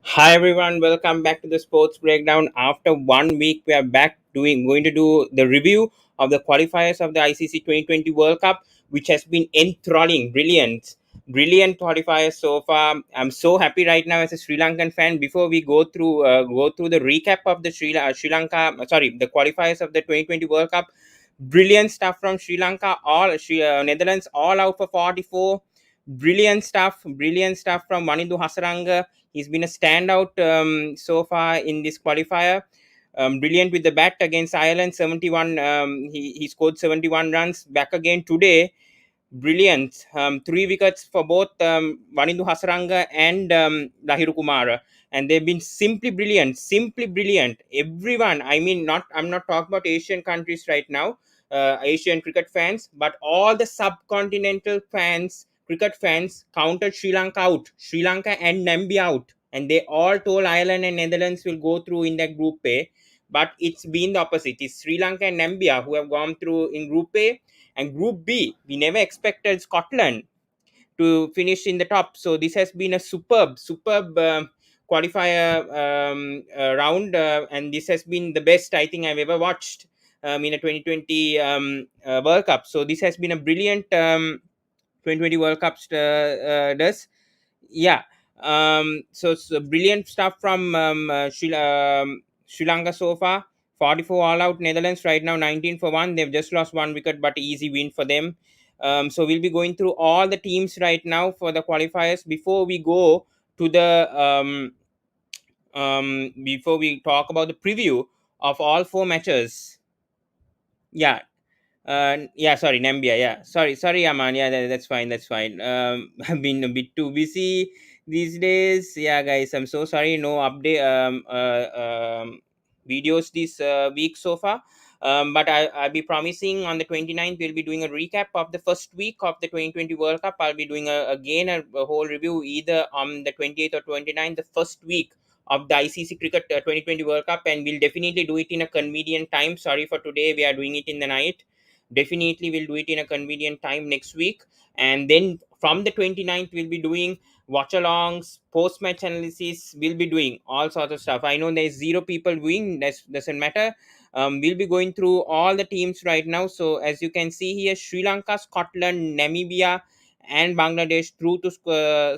Hi everyone, welcome back to the Sports Breakdown. After 1 week, we are back going to do the review of the qualifiers of the ICC 2020 World Cup, which has been enthralling, brilliant qualifiers so far. I'm so happy right now as a Sri Lankan fan. Before we go through the recap of the Sri Lanka, sorry, the qualifiers of the 2020 World Cup. Brilliant stuff from Sri Lanka. Netherlands all out for 44. Brilliant stuff from Wanindu Hasaranga. He's been a standout so far in this qualifier. Brilliant with the bat against Ireland. 71. He scored 71 runs. Back again today. Brilliant. 3 wickets for both Wanindu Hasaranga and Lahiru Kumara. And they've been simply brilliant. Simply brilliant. Everyone. I mean, not. I'm not talking about Asian countries right now. Asian cricket fans, but all the subcontinental fans, cricket fans, counted Sri Lanka out. Sri Lanka and Namibia out, and they all told Ireland and Netherlands will go through in that Group A. But it's been the opposite. It's Sri Lanka and Namibia who have gone through in Group A, and Group B. We never expected Scotland to finish in the top. So this has been a superb qualifier round, and this has been the best I think I've ever watched in a 2020 World Cup. So this has been a brilliant 2020 World Cup. Does Yeah. So brilliant stuff from Sri Lanka so far. 44 all out. Netherlands right now 19 for 1. They've just lost 1 wicket, but easy win for them. So we'll be going through all the teams right now for the qualifiers before we go to the before we talk about the preview of all four matches. Yeah. Yeah, sorry, Nambia. Yeah, sorry, Aman. Yeah, that's fine. That's fine. I've been a bit too busy these days. Yeah, guys, I'm so sorry. No update videos this week so far. But I'll be promising on the 29th, we'll be doing a recap of the first week of the 2020 World Cup. I'll be doing a whole review either on the 28th or 29th, the first week of the ICC Cricket 2020 World Cup, and we'll definitely do it in a convenient time. Sorry for today, we are doing it in the night. Definitely we'll do it in a convenient time next week, and then from the 29th we'll be doing watch alongs, post match analysis. We'll be doing all sorts of stuff. I know there's zero people doing this, doesn't matter. We'll be going through all the teams right now. So as you can see here, Sri Lanka, Scotland, Namibia and Bangladesh through to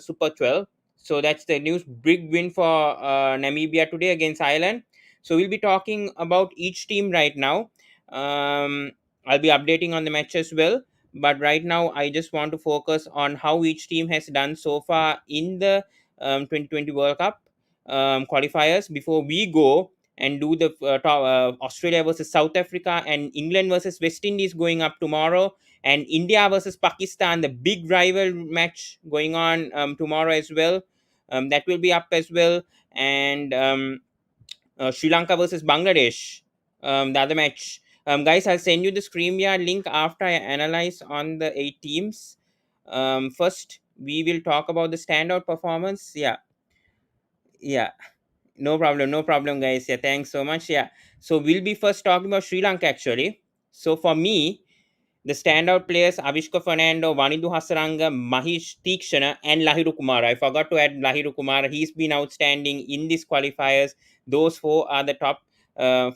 Super 12. So that's the news. Big win for Namibia today against Ireland. So we'll be talking about each team right now. I'll be updating on the match as well. But right now, I just want to focus on how each team has done so far in the 2020 World Cup qualifiers before we go and do the Australia versus South Africa and England versus West Indies going up tomorrow, and India versus Pakistan, the big rival match going on tomorrow as well. That will be up as well. And Sri Lanka versus Bangladesh, the other match. Guys, I'll send you the StreamYard link after I analyze on the 8 teams. First, we will talk about the standout performance. Yeah, no problem, guys. Yeah, thanks so much. Yeah, so we'll be first talking about Sri Lanka actually. So for me, the standout players Avishka Fernando, Vanidu Hasaranga, Mahish Tikshana, and Lahiru Kumar. I forgot to add Lahiru Kumar. He's been outstanding in these qualifiers. Those four are the top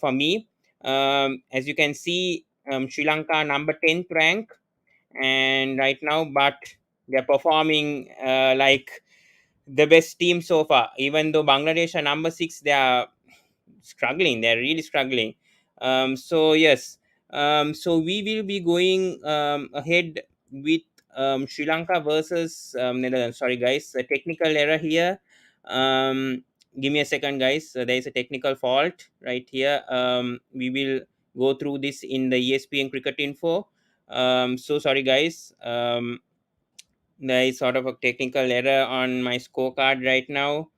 for me. As you can see, Sri Lanka number 10th rank, and right now, but they're performing like the best team so far. Even though Bangladesh are number 6, they are struggling. They're really struggling. So yes, so we will be going ahead with Sri Lanka versus Netherlands. Sorry, guys, a technical error here. Give me a second, guys. There is a technical fault right here. We will go through this in the ESPN Cricket Info. So sorry, guys. There is sort of a technical error on my scorecard right now,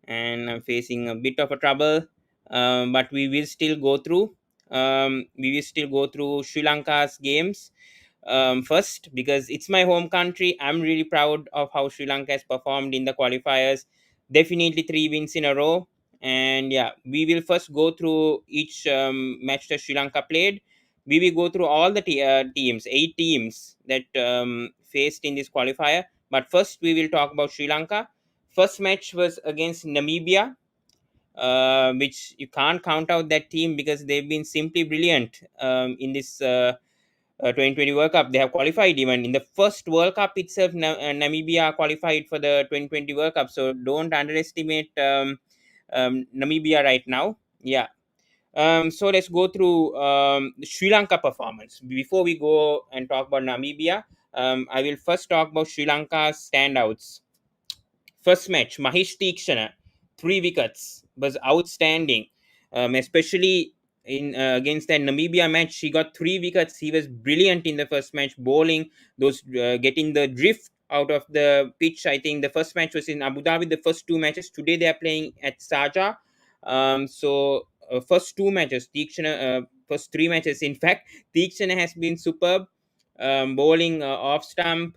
and I'm facing a bit of a trouble. But we will still go through. We will still go through Sri Lanka's games first, because it's my home country. I'm really proud of how Sri Lanka has performed in the qualifiers. Definitely 3 wins in a row. And yeah, we will first go through each match that Sri Lanka played. We will go through all the teams, 8 teams that faced in this qualifier. But first, we will talk about Sri Lanka. First match was against Namibia, which you can't count out that team because they've been simply brilliant in this 2020 World Cup. They have qualified even in the first World Cup itself. Namibia qualified for the 2020 World Cup, so don't underestimate Namibia right now. Yeah. So let's go through the Sri Lanka performance. Before we go and talk about Namibia, I will first talk about Sri Lanka's standouts. First match, Mahesh Tikshana, 3 wickets, was outstanding, especially in against that Namibia match. He got 3 wickets. He was brilliant in the first match, bowling those, getting the drift out of the pitch. I think the first match was in Abu Dhabi. The first 2 matches today they are playing at Sharjah. First 2 matches, Tikshana, first 3 matches. In fact, Tikshana has been superb, bowling off stump.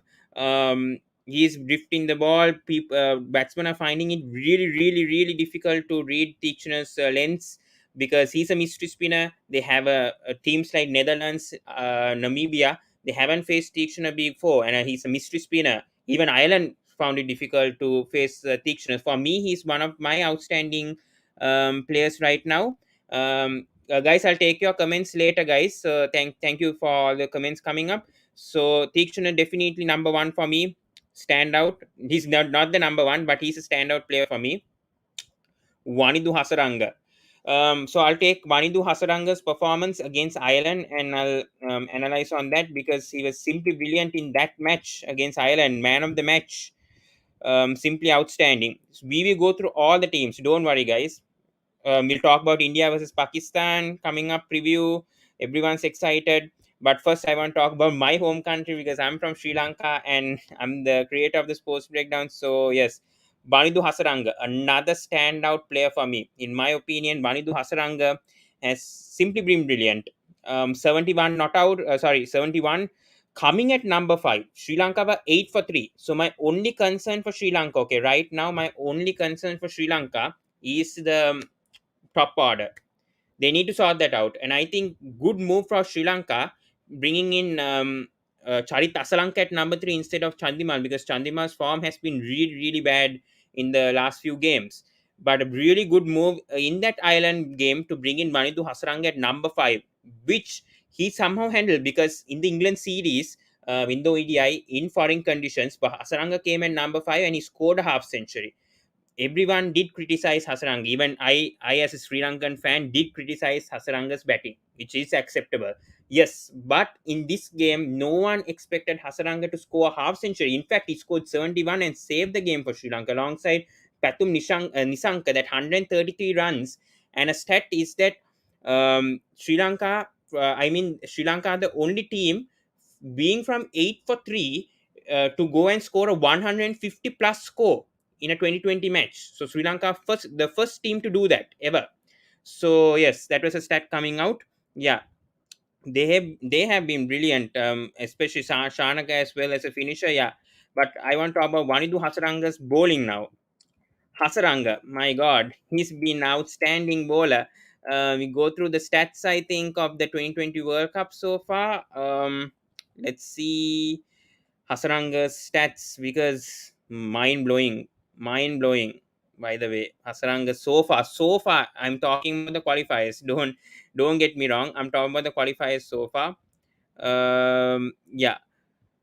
He's drifting the ball. Batsmen are finding it really, really, really difficult to read Tikshana's lengths because he's a mystery spinner. They have a teams like Netherlands, Namibia. They haven't faced Tikshana before, and he's a mystery spinner. Even Ireland found it difficult to face Tikshana. For me, he's one of my outstanding players right now. Guys, I'll take your comments later, guys. So thank you for all the comments coming up. So Tikshana definitely number one for me. Standout. He's not the number one, but he's a standout player for me. Wanidu Hasaranga. So I'll take Wanidu Hasaranga's performance against Ireland and I'll analyze on that because he was simply brilliant in that match against Ireland. Man of the match. Simply outstanding. We will go through all the teams. Don't worry, guys. We'll talk about India versus Pakistan coming up preview. Everyone's excited. But first, I want to talk about my home country because I'm from Sri Lanka and I'm the creator of the sports breakdown. So, yes, Banidu Hasaranga, another standout player for me. In my opinion, Banidu Hasaranga has simply been brilliant. 71 not out, 71 coming at number 5. Sri Lanka were 8 for 3. So, my only concern for Sri Lanka, okay, right now, my only concern for Sri Lanka is the top order. They need to sort that out. And I think good move for Sri Lanka bringing in Charit Asalanka at number 3 instead of Chandimal because Chandimal's form has been really, really bad in the last few games. But a really good move in that Ireland game to bring in Manidu Hasaranga at number 5, which he somehow handled because in the England series, in the ODI, in foreign conditions, but Hasaranga came at number 5 and he scored a half century. Everyone did criticize Hasaranga. Even I as a Sri Lankan fan, did criticize Hasaranga's batting, which is acceptable. Yes, but in this game, no one expected Hasaranga to score a half century. In fact, he scored 71 and saved the game for Sri Lanka alongside Pathum Nisanka, that 133 runs. And a stat is that Sri Lanka, Sri Lanka are the only team being from 8 for 3 to go and score a 150 plus score in a 2020 match. So Sri Lanka the first team to do that ever. So yes, that was a stat coming out. Yeah, they have been brilliant, especially Shanaka as well as a finisher. Yeah, but I want to talk about Wanidu Hasaranga's bowling now. Hasaranga, my God, he's been outstanding bowler. We go through the stats, I think, of the 2020 World Cup so far. Let's see Hasaranga's stats because mind blowing. By the way, Hasaranga so far. I'm talking about the qualifiers. Don't get me wrong. I'm talking about the qualifiers so far. Yeah,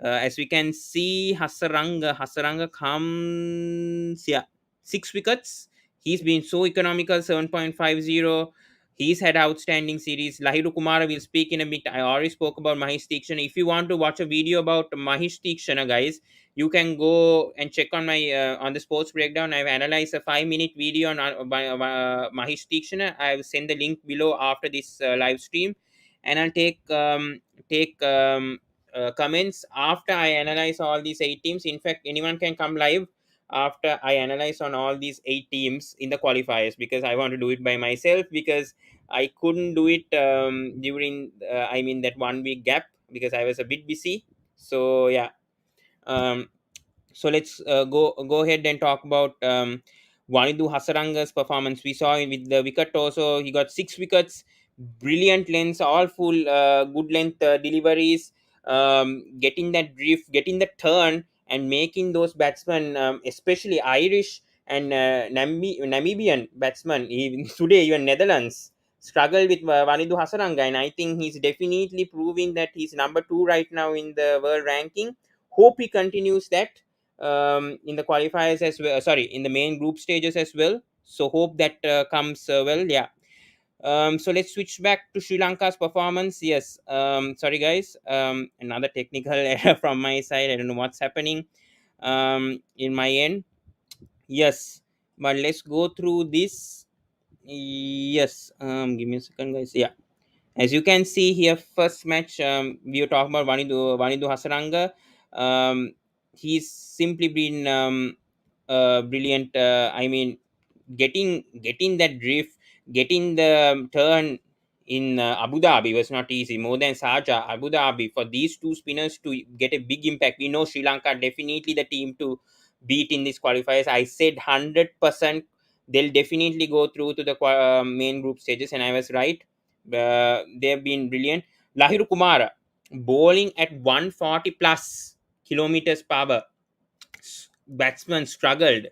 as we can see, Hasaranga comes, yeah, 6 wickets. He's been so economical, 7.50. He's had outstanding series. Lahiru Kumara will speak in a bit. I already spoke about Mahesh Tikshana. If you want to watch a video about Mahesh Tikshana, guys, you can go and check on my on the sports breakdown. I've analyzed a 5-minute video on by Mahesh Tikshana. I've sent the link below after this live stream, and I'll take comments after I analyze all these 8 teams. In fact, anyone can come live after I analyze on all these 8 teams in the qualifiers because I want to do it by myself because I couldn't do it during that 1 week gap because I was a bit busy. So yeah, um, so let's go ahead and talk about Wanidu Hasaranga's performance. We saw him with the wicket also. He got 6 wickets, brilliant lengths, all full good length deliveries, getting that drift, getting the turn, and making those batsmen, especially Irish and Namibian batsmen, even today even Netherlands struggle with Vanidu Hasaranga, and I think he's definitely proving that he's number two right now in the world ranking. Hope he continues that in the qualifiers as well. Sorry, in the main group stages as well. So hope that comes well. Yeah. So let's switch back to Sri Lanka's performance. Yes. Sorry guys. Another technical error from my side. I don't know what's happening. In my end. Yes. But let's go through this. Yes. Give me a second, guys. Yeah. As you can see here, first match, we were talking about Vanidu Hasaranga. He's simply been brilliant. I mean, getting that drift, getting the turn in Abu Dhabi was not easy. More than Sharjah, Abu Dhabi, for these two spinners to get a big impact. We know Sri Lanka definitely the team to beat in these qualifiers. I said 100% they'll definitely go through to the main group stages, and I was right. They've been brilliant. Lahiru Kumara bowling at 140 plus kilometers per hour. Batsmen struggled.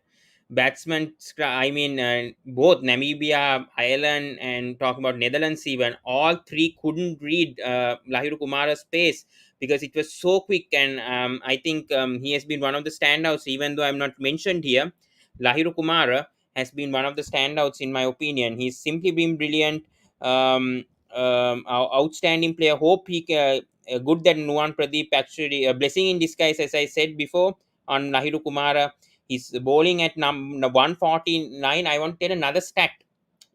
I mean, both Namibia, Ireland, and talk about Netherlands even, all three couldn't read Lahiru Kumara's pace because it was so quick. And I think he has been one of the standouts, even though I'm not mentioned here. Lahiru Kumara has been one of the standouts in my opinion. He's simply been brilliant. Outstanding player. Hope he good that Nuwan Pradeep actually a blessing in disguise, as I said before on Lahiru Kumara. He's bowling at 149. I want to tell another stat.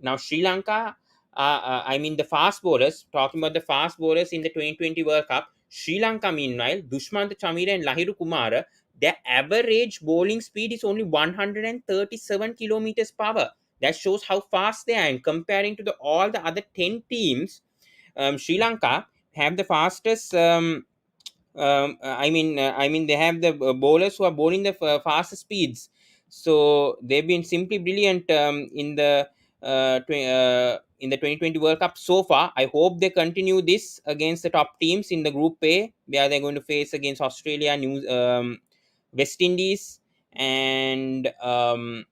Now, Sri Lanka, I mean, the fast bowlers, talking about the fast bowlers in the 2020 World Cup, Sri Lanka, meanwhile, Dushmantha Chameera and Lahiru Kumara, their average bowling speed is only 137 kilometers per hour. That shows how fast they are. And comparing to all the other 10 teams, Sri Lanka have the fastest. I mean, they have the bowlers who are bowling the fastest speeds. So they've been simply brilliant in the 2020 World Cup so far. I hope they continue this against the top teams in the Group A, where they're going to face against Australia, West Indies, and am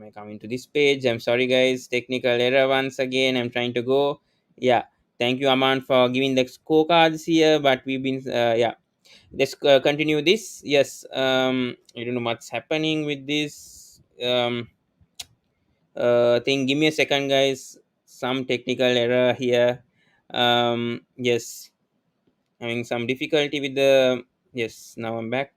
I coming to this page? I'm sorry, guys. Technical error once again. I'm trying to go. Yeah. Thank you, Aman, for giving the scorecards here. But we've been, yeah. Let's continue this. Yes. I don't know what's happening with this thing. Give me a second, guys. Some technical error here. Yes. Having some difficulty with the. Yes. Now I'm back.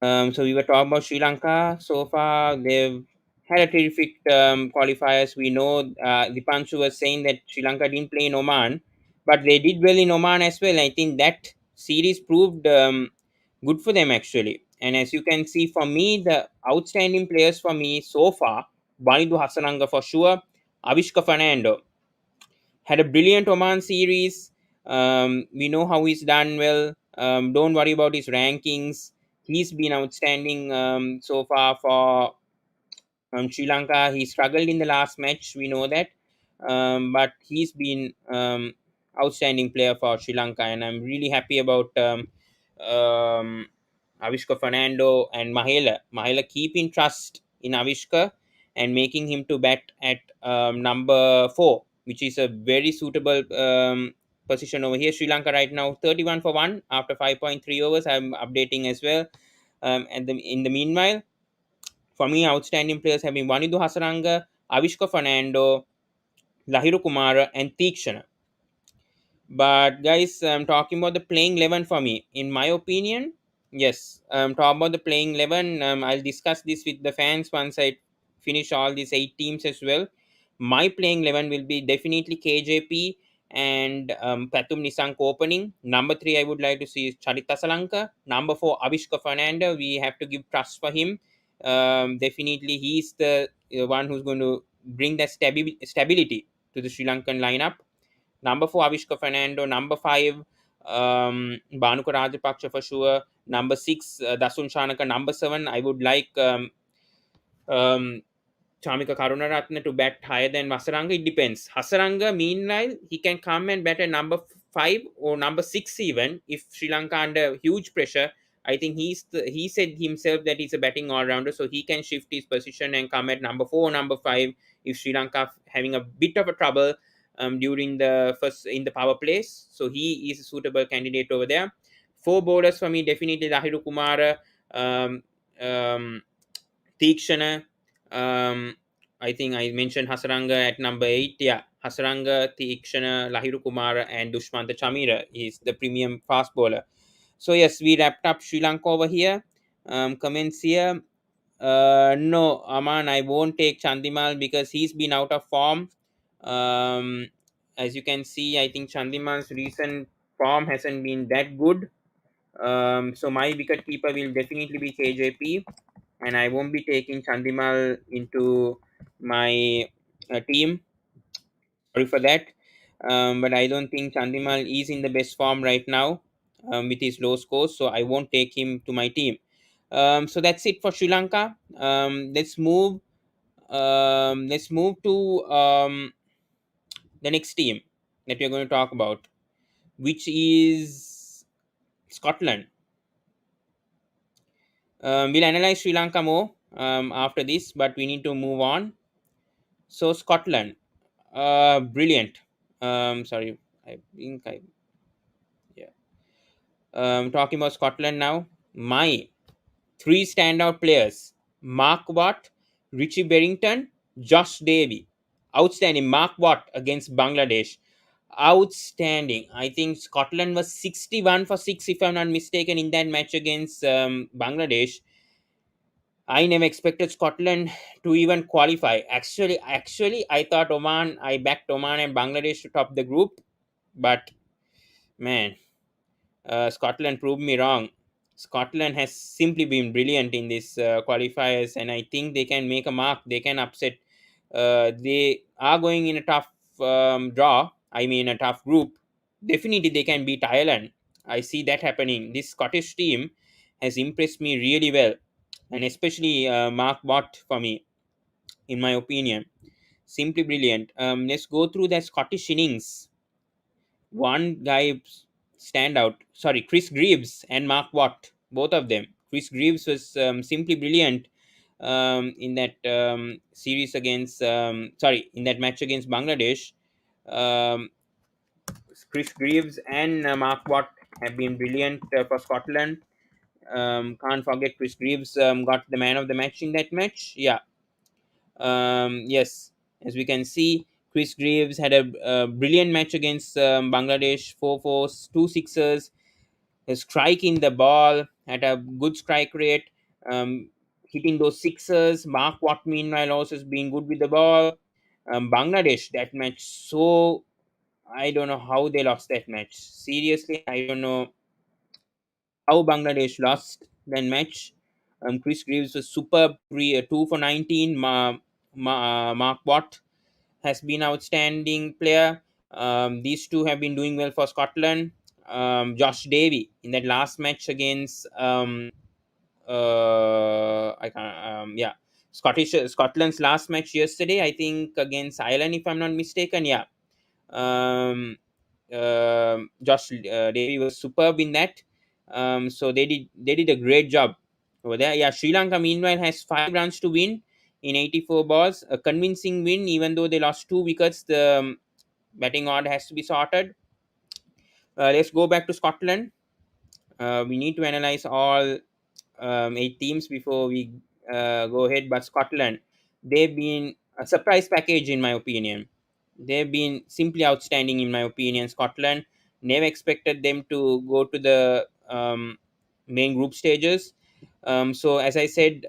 So we were talking about Sri Lanka. So far, they've had a terrific qualifiers. We know Dipanshu was saying that Sri Lanka didn't play in Oman, but they did well in Oman as well. I think that series proved good for them actually. And as you can see, for me, the outstanding players for me so far, Banidu Hasaranga for sure, Avishka Fernando had a brilliant Oman series. We know how he's done well. Don't worry about his rankings. He's been outstanding so far for Sri Lanka. He struggled in the last match. We know that, but he's been outstanding player for Sri Lanka, and I'm really happy about um, Avishka Fernando and Mahela. Mahela keeping trust in Avishka and making him to bat at number 4, which is a very suitable position over here. Sri Lanka right now 31 for 1 after 5.3 overs. I'm updating as well. And in the meanwhile, for me, outstanding players have been Vanidu Hasaranga, Avishka Fernando, Lahiru Kumara, and Tikshana. But guys, I'm talking about the playing 11 for me. In my opinion, yes, I'm talking about the playing 11. I'll discuss this with the fans once I finish all these 8 teams as well. My playing 11 will be definitely KJP and Pathum Nisank opening. Number 3, I would like to see Charita Salanka. Number 4, Avishka Fernando. We have to give trust for him. Definitely, he's the one who's going to bring that stability to the Sri Lankan lineup. Number 4, Avishka Fernando. Number 5, Bhanuka Rajapaksa for sure. Number 6, Dasun Shanaka. Number 7, I would like um, Chamika Karunaratne to bat higher than Hasaranga. It depends. Hasaranga, meanwhile, he can come and bat at number 5 or number 6 even if Sri Lanka under huge pressure. I think he said himself that he's a batting all rounder, so he can shift his position and come at number 4, number 5 if Sri Lanka having a bit of a trouble during the first in the power plays. So he is a suitable candidate over there. Four bowlers for me, definitely Lahiru Kumara, um, um, Tikshana. Um, I think I mentioned Hasaranga at number 8. Yeah, Hasaranga, Tikshana, Lahiru Kumara, and Dushmanta Chamira is the premium fast bowler. So yes, we wrapped up Sri Lanka over here. Comments here. No, Aman, I won't take Chandimal because he's been out of form. Um, as you can see, I think Chandimal's recent form hasn't been that good. So my wicket keeper will definitely be KJP, and I won't be taking Chandimal into my team. Sorry for that. But I don't think Chandimal is in the best form right now with his low scores, so I won't take him to my team. So that's it for Sri Lanka. Let's move to the next team that we're going to talk about, which is Scotland. We'll analyze Sri Lanka more after this, but we need to move on. So Scotland, brilliant. Sorry, I think I yeah. Talking about Scotland now. My three standout players: Mark Watt, Richie Berrington, Josh Davy. Outstanding. Mark Watt against Bangladesh. Outstanding. I think Scotland was 61 for 6, if I'm not mistaken, in that match against Bangladesh. I never expected Scotland to even qualify. Actually, I thought Oman. I backed Oman and Bangladesh to top the group, but man, Scotland proved me wrong. Scotland has simply been brilliant in these qualifiers, and I think they can make a mark. They can upset. They are going in a tough draw. I mean, a tough group. Definitely, they can beat Ireland. I see that happening. This Scottish team has impressed me really well, and especially Mark Watt for me, in my opinion, simply brilliant. Let's go through that Scottish innings. One guy stand out. Sorry, Chris Greaves and Mark Watt, both of them. Chris Greaves was simply brilliant in that series against. In that match against Bangladesh. Um, Chris Greaves and Mark Watt have been brilliant for Scotland. Can't forget Chris Greaves got the man of the match in that match. Yeah. Yes, as we can see, Chris Greaves had a brilliant match against Bangladesh. 4 fours, 2 sixers, striking the ball at a good strike rate, um, hitting those sixers. Mark Watt, meanwhile, also has been good with the ball. Bangladesh, that match, so I don't know how they lost that match. Seriously, I don't know how Bangladesh lost that match. Chris Greaves was superb, 2 for 19. Mark Watt has been outstanding player. These two have been doing well for Scotland. Josh Davy in that last match against I can't Scotland's last match yesterday, I think against Ireland, if I'm not mistaken. Yeah. Um, Josh Davy was superb in that. So they did a great job over there. Yeah, Sri Lanka meanwhile has 5 runs to win in 84 balls, a convincing win. Even though they lost 2 wickets, the batting order has to be sorted. Let's go back to Scotland. We need to analyze all 8 teams before we go ahead. But Scotland, they've been a surprise package in my opinion. They've been simply outstanding in my opinion. Scotland, never expected them to go to the main group stages. So as I said,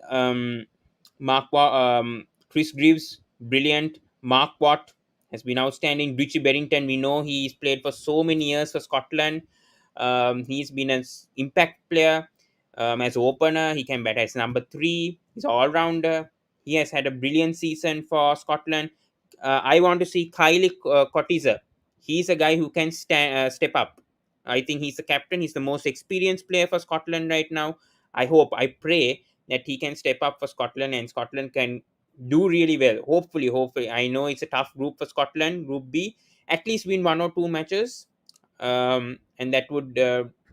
Chris Greaves, brilliant. Mark Watt has been outstanding. Richie Berrington, we know he's played for so many years for Scotland. He's been an impact player as opener. He can bat as number 3. He's all rounder. He has had a brilliant season for Scotland. I want to see Kylie Cotizer. He's a guy who can step up. I think he's the captain. He's the most experienced player for Scotland right now. I pray that he can step up for Scotland and Scotland can do really well. Hopefully. I know it's a tough group for Scotland, Group B. At least win 1 or 2 matches, and that would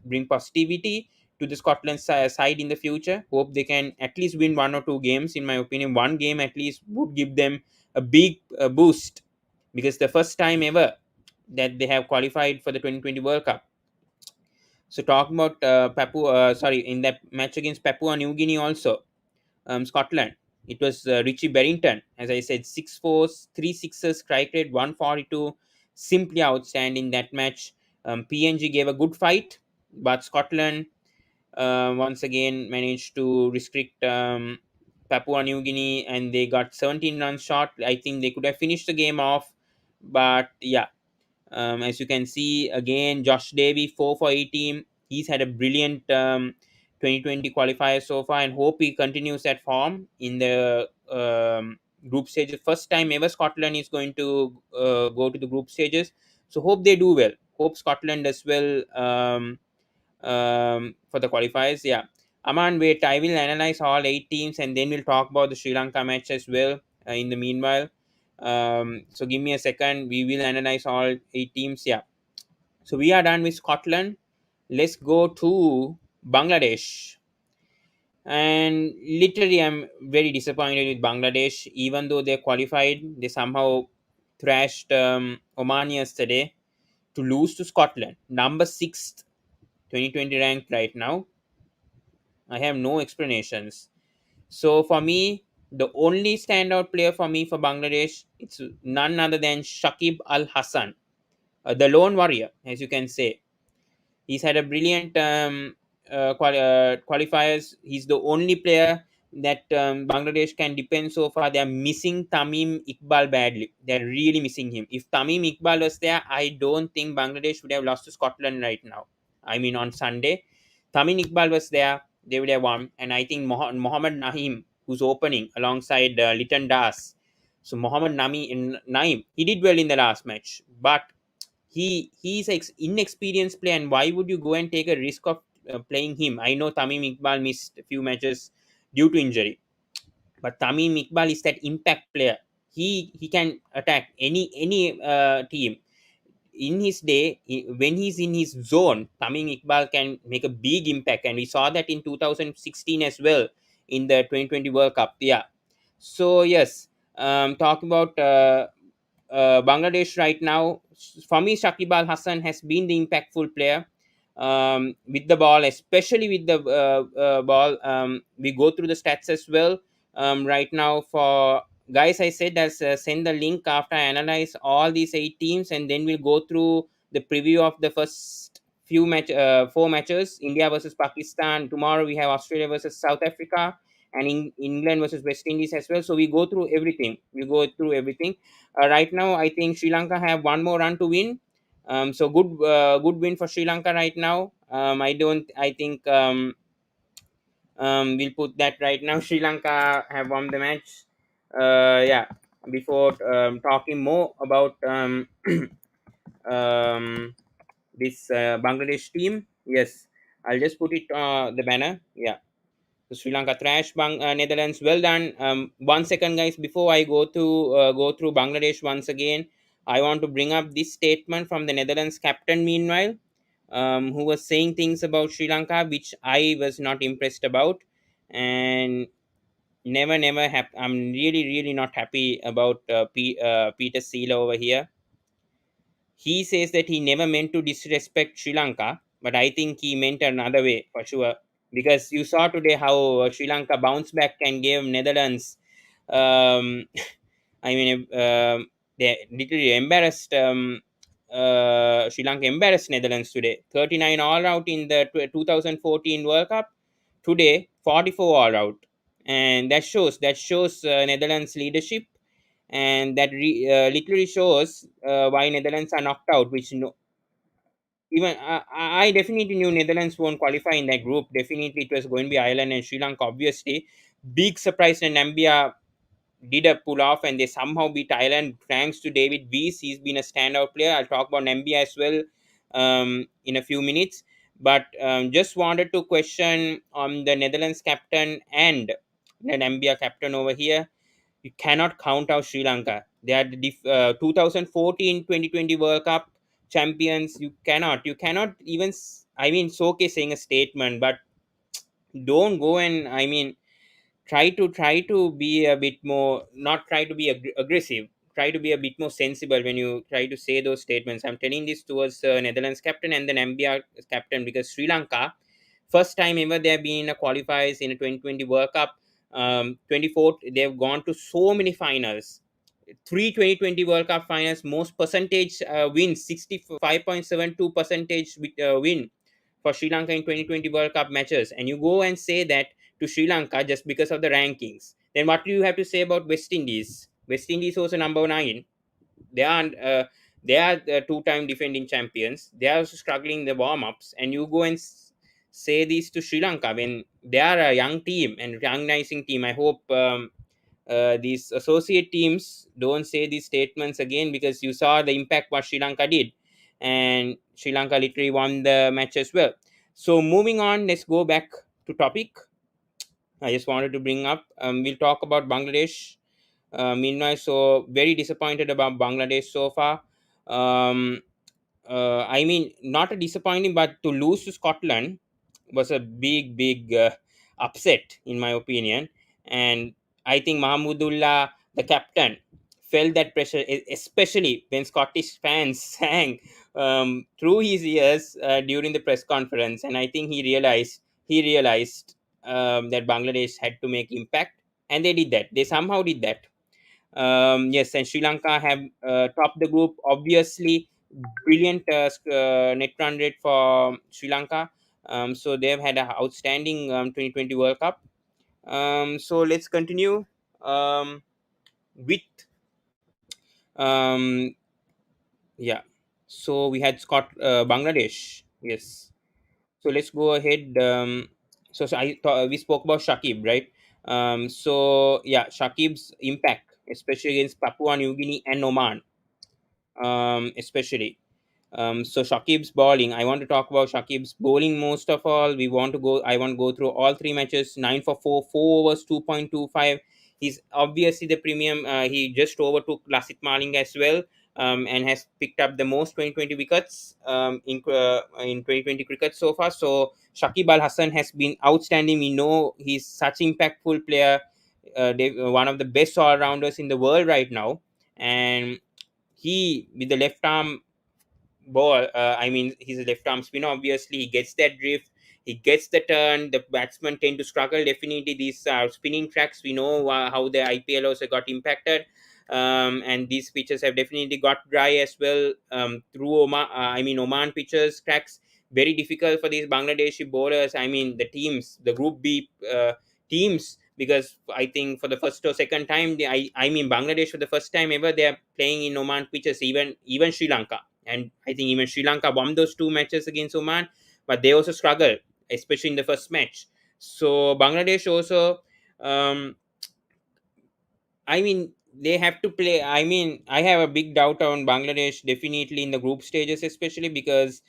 bring positivity to the Scotland side in the future. Hope they can at least win 1 or 2 games. In my opinion, one game at least would give them a big boost, because the first time ever that they have qualified for the 2020 World Cup. So talking about in that match against Papua New Guinea also, Scotland. It was Richie Berrington, as I said, 6 4s, 3 6s, strike rate 142, simply outstanding that match. PNG gave a good fight, but Scotland once again managed to restrict Papua New Guinea, and they got 17 runs short. I think they could have finished the game off, but yeah, as you can see, again, Josh Davy, 4 for 18. He's had a brilliant 2020 qualifier so far, and hope he continues that form in the group stage. First time ever Scotland is going to go to the group stages. So hope they do well. Hope Scotland does well for the qualifiers. Yeah. Aman, wait, I will analyze all 8 teams and then we'll talk about the Sri Lanka match as well in the meanwhile. So give me a second. We will analyze all 8 teams. Yeah. So we are done with Scotland. Let's go to Bangladesh. And literally, I'm very disappointed with Bangladesh. Even though they qualified, they somehow thrashed Oman yesterday to lose to Scotland, number 6th, 2020 ranked right now. I have no explanations. So for me, the only standout player for me for Bangladesh, it's none other than Shakib Al Hassan, the lone warrior, as you can say. He's had a brilliant qualifiers. He's the only player that Bangladesh can depend so far. They are missing Tamim Iqbal badly. They're really missing him. If Tamim Iqbal was there, I don't think Bangladesh would have lost to Scotland right now. I mean, on Sunday, Tamim Iqbal was there, they would have won. And I think Mohammad Naeem, who's opening alongside Liton Das. So Mohammad Naeem, he did well in the last match, but he's inexperienced player, and why would you go and take a risk of playing him? I know Tamim Iqbal missed a few matches due to injury, but Tamim Iqbal is that impact player. He can attack any team. In his day, when he's in his zone, Tamim Iqbal can make a big impact, and we saw that in 2016 as well in the 2020 World Cup. Yeah. So yes, talking about Bangladesh right now, for me, Shakib Al Hassan has been the impactful player with the ball, especially with the ball. We go through the stats as well right now. For guys, I said I'll send the link after I analyze all these 8 teams, and then we'll go through the preview of the first 4 matches. India versus Pakistan. Tomorrow we have Australia versus South Africa, and England versus West Indies as well. So we go through everything. Right now, I think Sri Lanka have one more run to win. So good win for Sri Lanka right now. I don't. I think we'll put that right now. Sri Lanka have won the match. Yeah. Before talking more about um, this Bangladesh team, yes, I'll just put it the banner. Yeah. So Sri Lanka trash Netherlands. Well done. 1 second, guys. Before I go through Bangladesh once again, I want to bring up this statement from the Netherlands captain. Meanwhile, who was saying things about Sri Lanka which I was not impressed about, and I'm really not happy about Peter Seeler over here. He says that he never meant to disrespect Sri Lanka, but I think he meant another way for sure. Because you saw today how Sri Lanka bounce back and gave Netherlands. Um, I mean, they literally embarrassed. Sri Lanka embarrassed Netherlands today. 39 all out in the 2014 World Cup. Today, 44 all out, and that shows Netherlands leadership, and that literally shows why Netherlands are knocked out. Which no, even I definitely knew Netherlands won't qualify in that group. Definitely, it was going to be Ireland and Sri Lanka. Obviously, big surprise in Namibia did a pull off, and they somehow beat Thailand thanks to David Weiss. He's been a standout player. I'll talk about Namibia as well in a few minutes. But just wanted to question on the Netherlands captain and the Namibia captain over here. You cannot count out Sri Lanka. They are the 2014 2020 World Cup champions. You cannot even, I mean, it's okay saying a statement, but don't go and, I mean, try to be a bit more, not try to be aggressive, try to be a bit more sensible when you try to say those statements. I'm telling this towards Netherlands captain and the Namibia captain, because Sri Lanka, first time ever they have been in a qualifiers in a 2020 World Cup. 24th, they've gone to so many finals, three 2020 World Cup finals, most percentage wins, 65.72 percentage win for Sri Lanka in 2020 World Cup matches, and you go and say that to Sri Lanka just because of the rankings, then what do you have to say about West Indies? West Indies also number 9. They are the two-time defending champions. They are also struggling in the warm-ups, and you go and say these to Sri Lanka when they are a young team and young rising team. I hope these associate teams don't say these statements again, because you saw the impact what Sri Lanka did, and Sri Lanka literally won the match as well. So moving on, let's go back to topic. I just wanted to bring up. We'll talk about Bangladesh. Meanwhile, so very disappointed about Bangladesh so far. Um, I mean, not a disappointing, but to lose to Scotland was a big upset in my opinion. And I think Mahmudullah, the captain, felt that pressure, especially when Scottish fans sang through his ears during the press conference. And I think he realized that Bangladesh had to make impact, and they did that. They somehow did that. Yes, and Sri Lanka have topped the group. Obviously, brilliant net run rate for Sri Lanka. So they've had an outstanding 2020 World Cup. So let's continue with um, yeah. So we had Bangladesh. Yes. So let's go ahead. We spoke about Shakib, right? So yeah, Shakib's impact, especially against Papua New Guinea and Oman, especially. So Shakib's bowling. I want to talk about Shakib's bowling most of all. I want to go through all three matches. 9 for 4, 4 overs, 2.25. He's obviously the premium. He just overtook Lasit Maling as well, and has picked up the most 2020 wickets in 2020 cricket so far. So Shakib Al Hassan has been outstanding. We know he's such impactful player. One of the best all rounders in the world right now, and he with the left arm ball. I mean, he's a left arm spinner. Obviously, he gets that drift. He gets the turn. The batsmen tend to struggle. Definitely, these spinning tracks. We know how the IPL also got impacted, and these pitches have definitely got dry as well through Oman. Oman pitches tracks very difficult for these Bangladeshi bowlers. I mean, the teams, the Group B teams. Because I think for the first or second time, Bangladesh for the first time ever they are playing in Oman pitches. Even Sri Lanka, and I think even Sri Lanka won those two matches against Oman, but they also struggled, especially in the first match. So Bangladesh also, um, I mean, they have to play. I mean, I have a big doubt on Bangladesh definitely in the group stages, especially because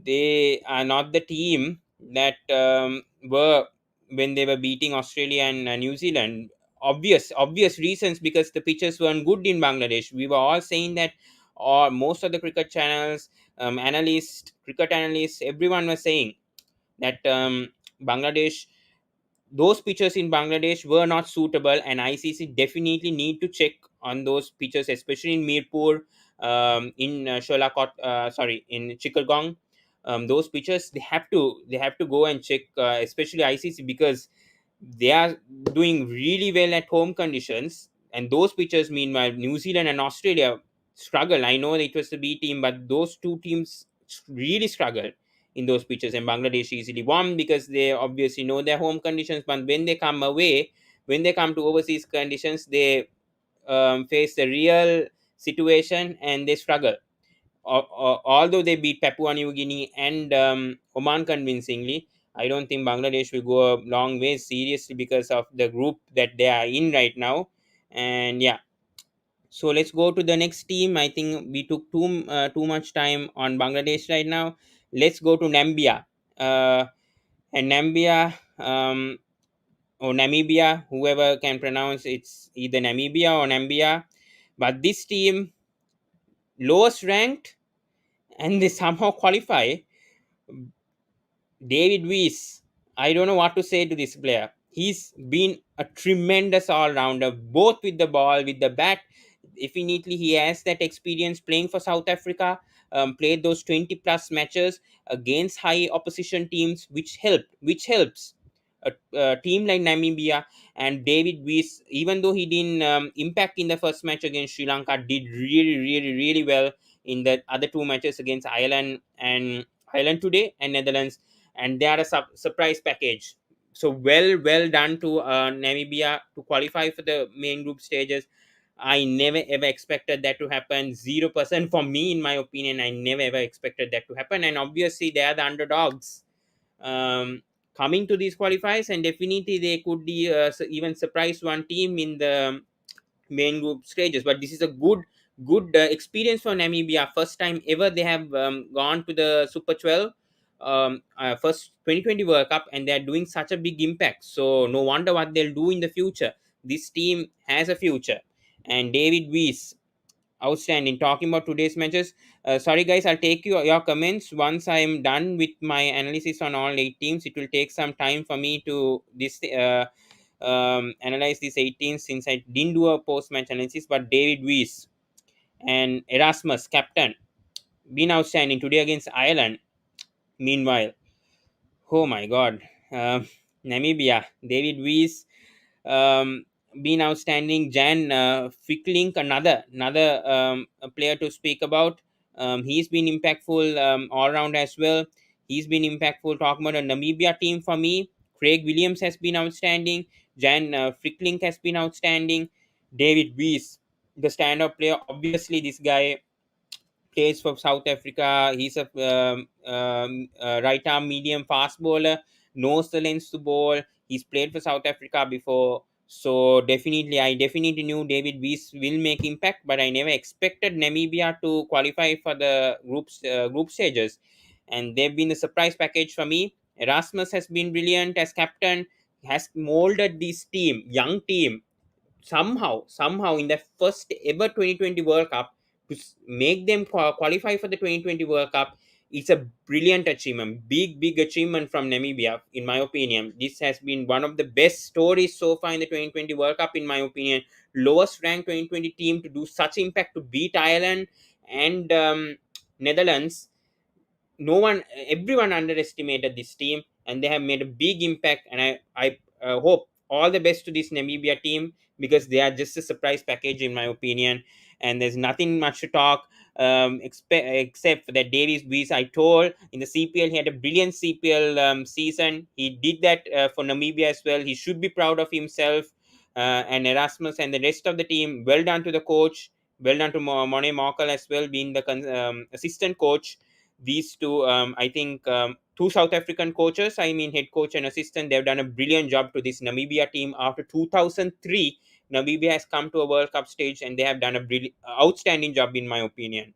they are not the team that were when they were beating Australia and New Zealand. Obvious reasons, because the pitches weren't good in Bangladesh. We were all saying that, or most of the cricket channels, cricket analysts, everyone was saying that Bangladesh, those pitches in Bangladesh were not suitable, and ICC definitely need to check on those pitches, especially in Mirpur, in in Chittagong. Those pitches they have to go and check, especially ICC, because they are doing really well at home conditions, and those pitchers, meanwhile, New Zealand and Australia struggle. I know it was the B team, but those two teams really struggled in those pitches, and Bangladesh easily won because they obviously know their home conditions. But when they come away, when they come to overseas conditions, they face the real situation and they struggle. Although they beat Papua New Guinea and Oman convincingly, I don't think Bangladesh will go a long way seriously because of the group that they are in right now. And yeah, so let's go to the next team. I think we took too much time on Bangladesh right now. Let's go to Namibia. And Namibia, or Namibia, whoever can pronounce, it's either Namibia or Nambia. But this team, lowest ranked, and they somehow qualify. David Weiss. I don't know what to say to this player. He's been a tremendous all rounder, both with the ball, with the bat. Definitely, he has that experience playing for South Africa. Played those 20 plus matches against high opposition teams, which helps a team like Namibia. And David Weiss, even though he didn't impact in the first match against Sri Lanka, did really well in the other two matches against Ireland today and Netherlands. And they are a surprise package. So well done to Namibia to qualify for the main group stages. I never ever expected that to happen. 0% for me, in my opinion. I never ever expected that to happen. And obviously, they are the underdogs um, coming to these qualifiers, and definitely they could be even surprise one team in the main group stages. But this is a good experience for Namibia. First time ever they have gone to the Super 12, first 2020 World Cup, and they are doing such a big impact. So no wonder what they'll do in the future. This team has a future. And David Weiss, outstanding. Talking about today's matches, sorry guys, I'll take your comments once I'm done with my analysis on all eight teams. It will take some time for me to analyze these 18 since I didn't do a post-match analysis. But David Weiss and Erasmus, captain, been outstanding today against Ireland. Meanwhile, oh my God, Namibia, David Weiss, um, been outstanding. Jan Ficklink, another a player to speak about. He's been impactful all round as well. He's been impactful. Talking about a Namibia team for me, Craig Williams has been outstanding. Jan Ficklink has been outstanding. David Weiss, the stand-up player. Obviously, this guy plays for South Africa. He's a right arm medium fast bowler, knows the lengths to bowl. He's played for South Africa before. So I definitely knew David Weiss will make impact, but I never expected Namibia to qualify for the group stages, and they've been a surprise package for me. Erasmus has been brilliant as captain, has molded this team, young team, somehow in the first ever 2020 World Cup to make them qualify for the 2020 World Cup. It's a brilliant achievement, big achievement from Namibia, in my opinion. This has been one of the best stories so far in the 2020 World Cup, in my opinion. Lowest ranked 2020 team to do such impact, to beat Ireland and Netherlands. No one, everyone underestimated this team, and they have made a big impact. And I hope all the best to this Namibia team, because they are just a surprise package, in my opinion. And there's nothing much to talk, except for that Davis Weiss. I told in the CPL he had a brilliant CPL season. He did that for Namibia as well. He should be proud of himself. And Erasmus and the rest of the team, well done to the coach, well done to Monet Markle as well, being the assistant coach. These two, I think, two South African coaches, I mean head coach and assistant, they've done a brilliant job to this Namibia team. After 2003, Namibia has come to a World Cup stage, and they have done a outstanding job, in my opinion.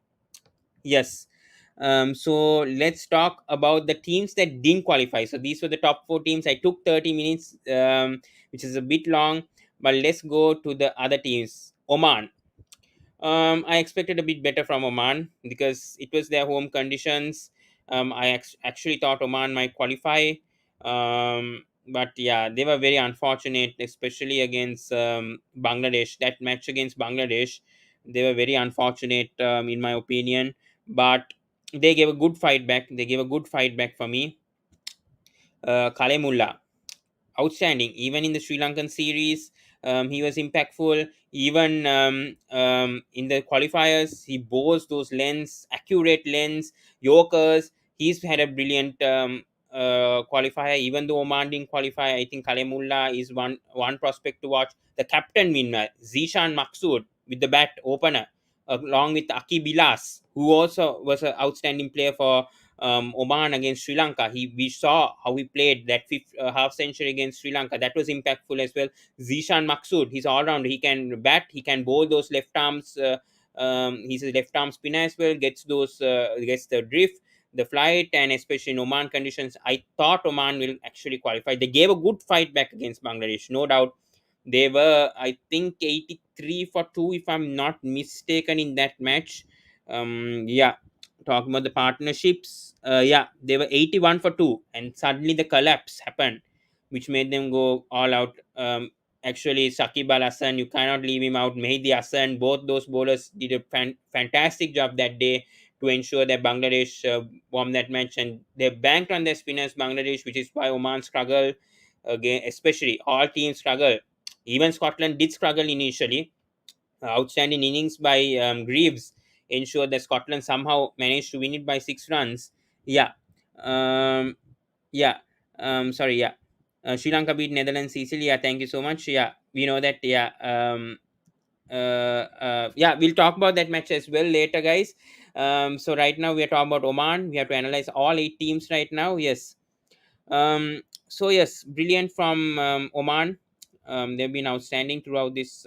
Yes. So let's talk about the teams that didn't qualify. So these were the top four teams. I took 30 minutes, which is a bit long, but let's go to the other teams. Oman. I expected a bit better from Oman because it was their home conditions. Actually thought Oman might qualify, but yeah, they were very unfortunate, especially against Bangladesh. That match against Bangladesh, they were very unfortunate, in my opinion. But they gave a good fight back. They gave a good fight back for me. Kalemulla, outstanding. Even in the Sri Lankan series, he was impactful. Even in the qualifiers, he bowls those accurate lens, Yorkers. He's had a brilliant qualifier. Even though Oman didn't qualify, I think Kalemulla is one prospect to watch. The captain, meanwhile, Zishan Maksud with the bat opener, along with Aki Bilas, who also was an outstanding player for Oman against Sri Lanka. We saw how he played that fifth half century against Sri Lanka. That was impactful as well. Zishan Maksud, he's all round. He can bat. He can bowl those left arms. He's a left arm spinner as well. Gets the drift, the flight, and especially in Oman conditions. I thought Oman will actually qualify. They gave a good fight back against Bangladesh, no doubt. They were, I think, 83 for 2, if I'm not mistaken, in that match. Yeah, talking about the partnerships, yeah, they were 81 for 2, and suddenly the collapse happened, which made them go all out. Actually, Shakib Al Hassan, you cannot leave him out. Mehdi Hassan, both those bowlers did a fantastic job that day to ensure that Bangladesh won that match, and they banked on their spinners, Bangladesh, which is why Oman struggled again. Especially, all teams struggle. Even Scotland did struggle initially. Outstanding innings by Greaves ensured that Scotland somehow managed to win it by 6 runs. Yeah, um, yeah. Sorry, yeah. Sri Lanka beat Netherlands easily. Yeah, thank you so much. Yeah, we know that. Yeah, yeah, we'll talk about that match as well later, guys. So right now we are talking about Oman. We have to analyze all 8 teams right now. Yes. So yes, brilliant from Oman. They've been outstanding throughout this.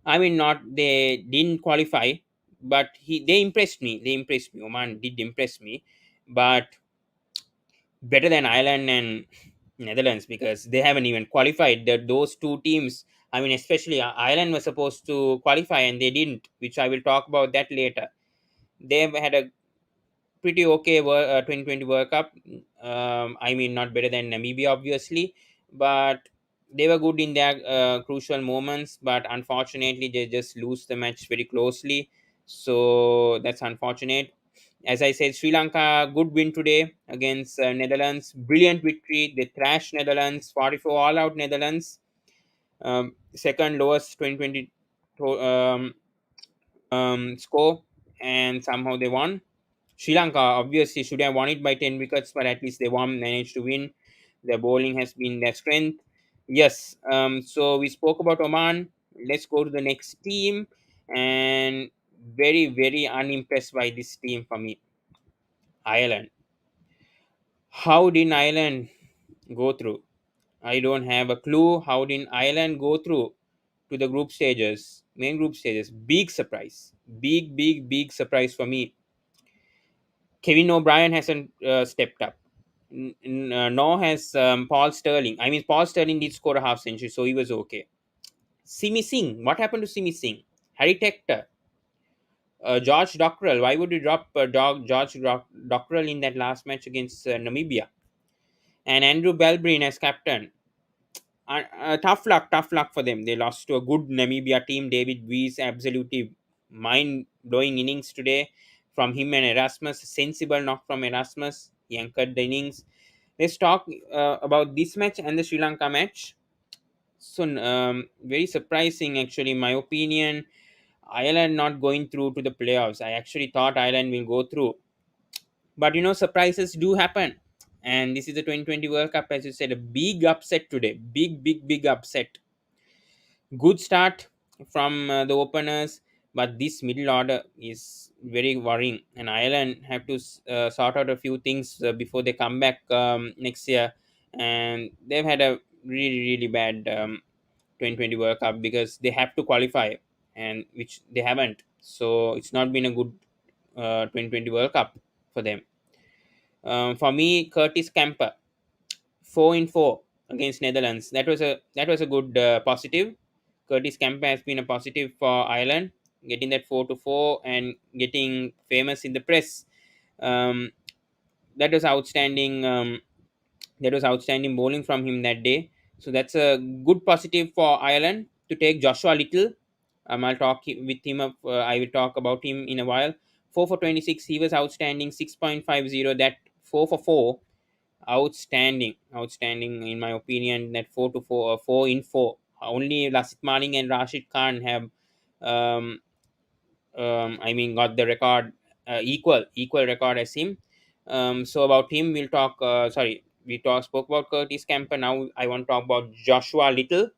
I mean, not they didn't qualify, but they impressed me. They impressed me. Oman did impress me, but better than Ireland and Netherlands because they haven't even qualified. Those two teams. I mean, especially Ireland was supposed to qualify and they didn't, which I will talk about that later. They've had a pretty okay 2020 World Cup. I mean, not better than Namibia, obviously, but they were good in their crucial moments. But unfortunately, they just lose the match very closely. So that's unfortunate. As I said, Sri Lanka good win today against Netherlands. Brilliant victory. They thrashed Netherlands, 44 all out Netherlands. Second lowest 2020 score, and somehow they won. Sri Lanka obviously should have won it by 10 wickets, but at least they won, managed to win. Their bowling has been their strength. Yes, so we spoke about Oman. Let's go to the next team. And very, very unimpressed by this team for me, Ireland. How did Ireland go through? I don't have a clue. How did Ireland go through to the group stages, main group stages? Big surprise. Big, big, big surprise for me. Kevin O'Brien hasn't stepped up. Nor has Paul Sterling. I mean, Paul Sterling did score a half century, so he was okay. Simi Singh, what happened to Simi Singh? Harry Tector, George Dockrell. Why would you drop George Dockrell in that last match against Namibia? And Andrew Belbrin as captain. Tough luck for them. They lost to a good Namibia team. David Weiss, absolutely mind blowing innings today from him and Erasmus. Sensible knock from Erasmus. He anchored the innings. Let's talk about this match and the Sri Lanka match. So, very surprising, actually, in my opinion. Ireland not going through to the playoffs. I actually thought Ireland will go through, but surprises do happen. And this is the 2020 World Cup, as you said, a big upset today. Big, big, big upset. Good start from the openers, but this middle order is very worrying. And Ireland have to sort out a few things before they come back next year. And they've had a really, really bad 2020 World Cup because they have to qualify, and which they haven't. So it's not been a good 2020 World Cup for them. For me, Curtis Camper, 4 in 4 against Netherlands. That was a good positive. Curtis Camper has been a positive for Ireland, getting that 4-4 and getting famous in the press. Um, that was outstanding. That was outstanding bowling from him that day. So that's a good positive for Ireland to take Joshua Little. I'll talk with him. I will talk about him in a while. 4 for 26. He was outstanding. 6.50. That 4 for 4. Outstanding, outstanding in my opinion. That 4-4, 4 in 4. Only Lasit Maling and Rashid Khan have, um, I mean, got the record, equal record as him. So about him, we'll talk. Sorry, we spoke about Curtis Camper. Now I want to talk about Joshua Little.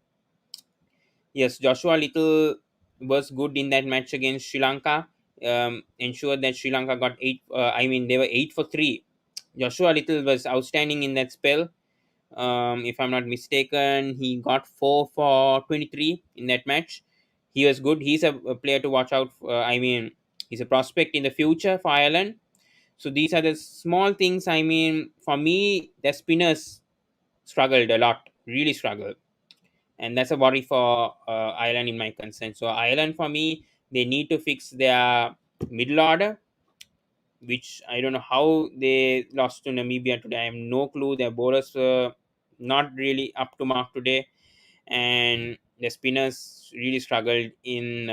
Yes, Joshua Little was good in that match against Sri Lanka. Ensured that Sri Lanka got 8. I mean, they were 8 for 3. Joshua Little was outstanding in that spell. If I'm not mistaken, he got 4 for 23 in that match. He was good. He's a player to watch out for. I mean, he's a prospect in the future for Ireland. So these are the small things. I mean, for me, the spinners struggled a lot, really struggled, and that's a worry for Ireland in my concern. So Ireland, for me, they need to fix their middle order. which I don't know how they lost to Namibia today. I have no clue. Their bowlers were not really up to mark today, and the spinners really struggled in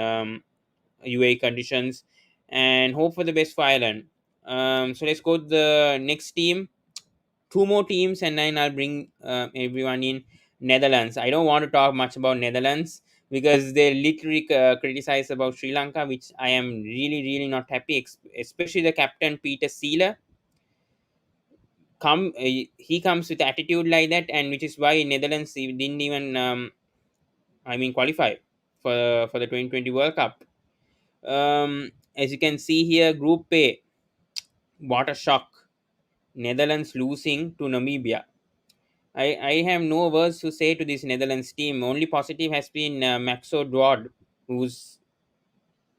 UAE conditions. And hope for the best for Ireland. So let's go to the next team. Two more teams, and then I'll bring everyone in. Netherlands. I don't want to talk much about Netherlands because they literally criticize about Sri Lanka, which I am really, really not happy. Especially the captain Peter Seeler. He comes with attitude like that, and which is why Netherlands didn't even, qualify for the 2020 World Cup. As you can see here, Group A, what a shock! Netherlands losing to Namibia. I have no words to say to this Netherlands team. Only positive has been Maxwell, who's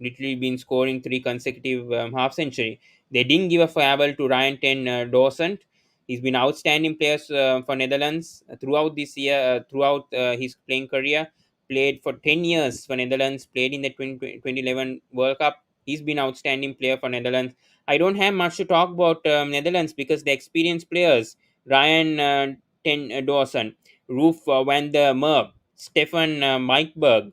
literally been scoring three consecutive half century. They didn't give a farewell to Ryan Ten Dawson. He's been outstanding players for Netherlands throughout this year, throughout his playing career. Played for 10 years for Netherlands, played in the 2011 World Cup. He's been outstanding player for Netherlands. I don't have much to talk about Netherlands because the experienced players, Ryan Ten Dawson, Roof van der Merwe, Stefan Mikeberg,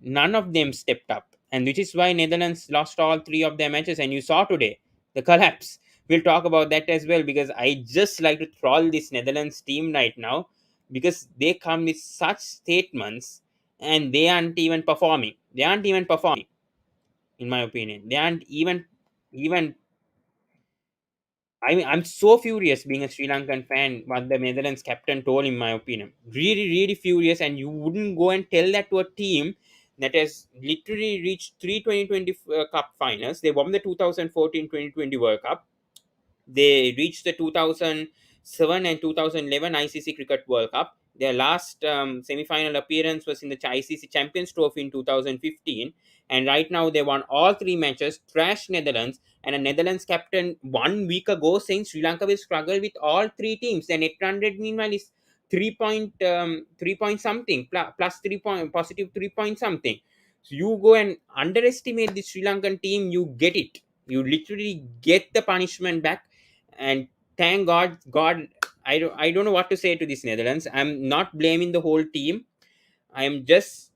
none of them stepped up, and which is why Netherlands lost all three of their matches. And you saw today the collapse. We'll talk about that as well because I just like to troll this Netherlands team right now because they come with such statements and they aren't even performing. They aren't even performing, in my opinion. They aren't even I mean, I'm so furious being a Sri Lankan fan what the Netherlands captain told, in my opinion. Really, really furious. And you wouldn't go and tell that to a team that has literally reached three 2020 Cup finals. They won the 2014 2020 World Cup. They reached the 2007 and 2011 ICC Cricket World Cup. Their last semi-final appearance was in the ICC Champions Trophy in 2015. And right now they won all three matches, trashed Netherlands, and a Netherlands captain 1 week ago saying Sri Lanka will struggle with all three teams. The net run rate meanwhile is 3 point something plus 3 point positive 3 point something. So you go and underestimate the Sri Lankan team, you get it. You literally get the punishment back. And thank God, I don't know what to say to this Netherlands. I'm not blaming the whole team. I am just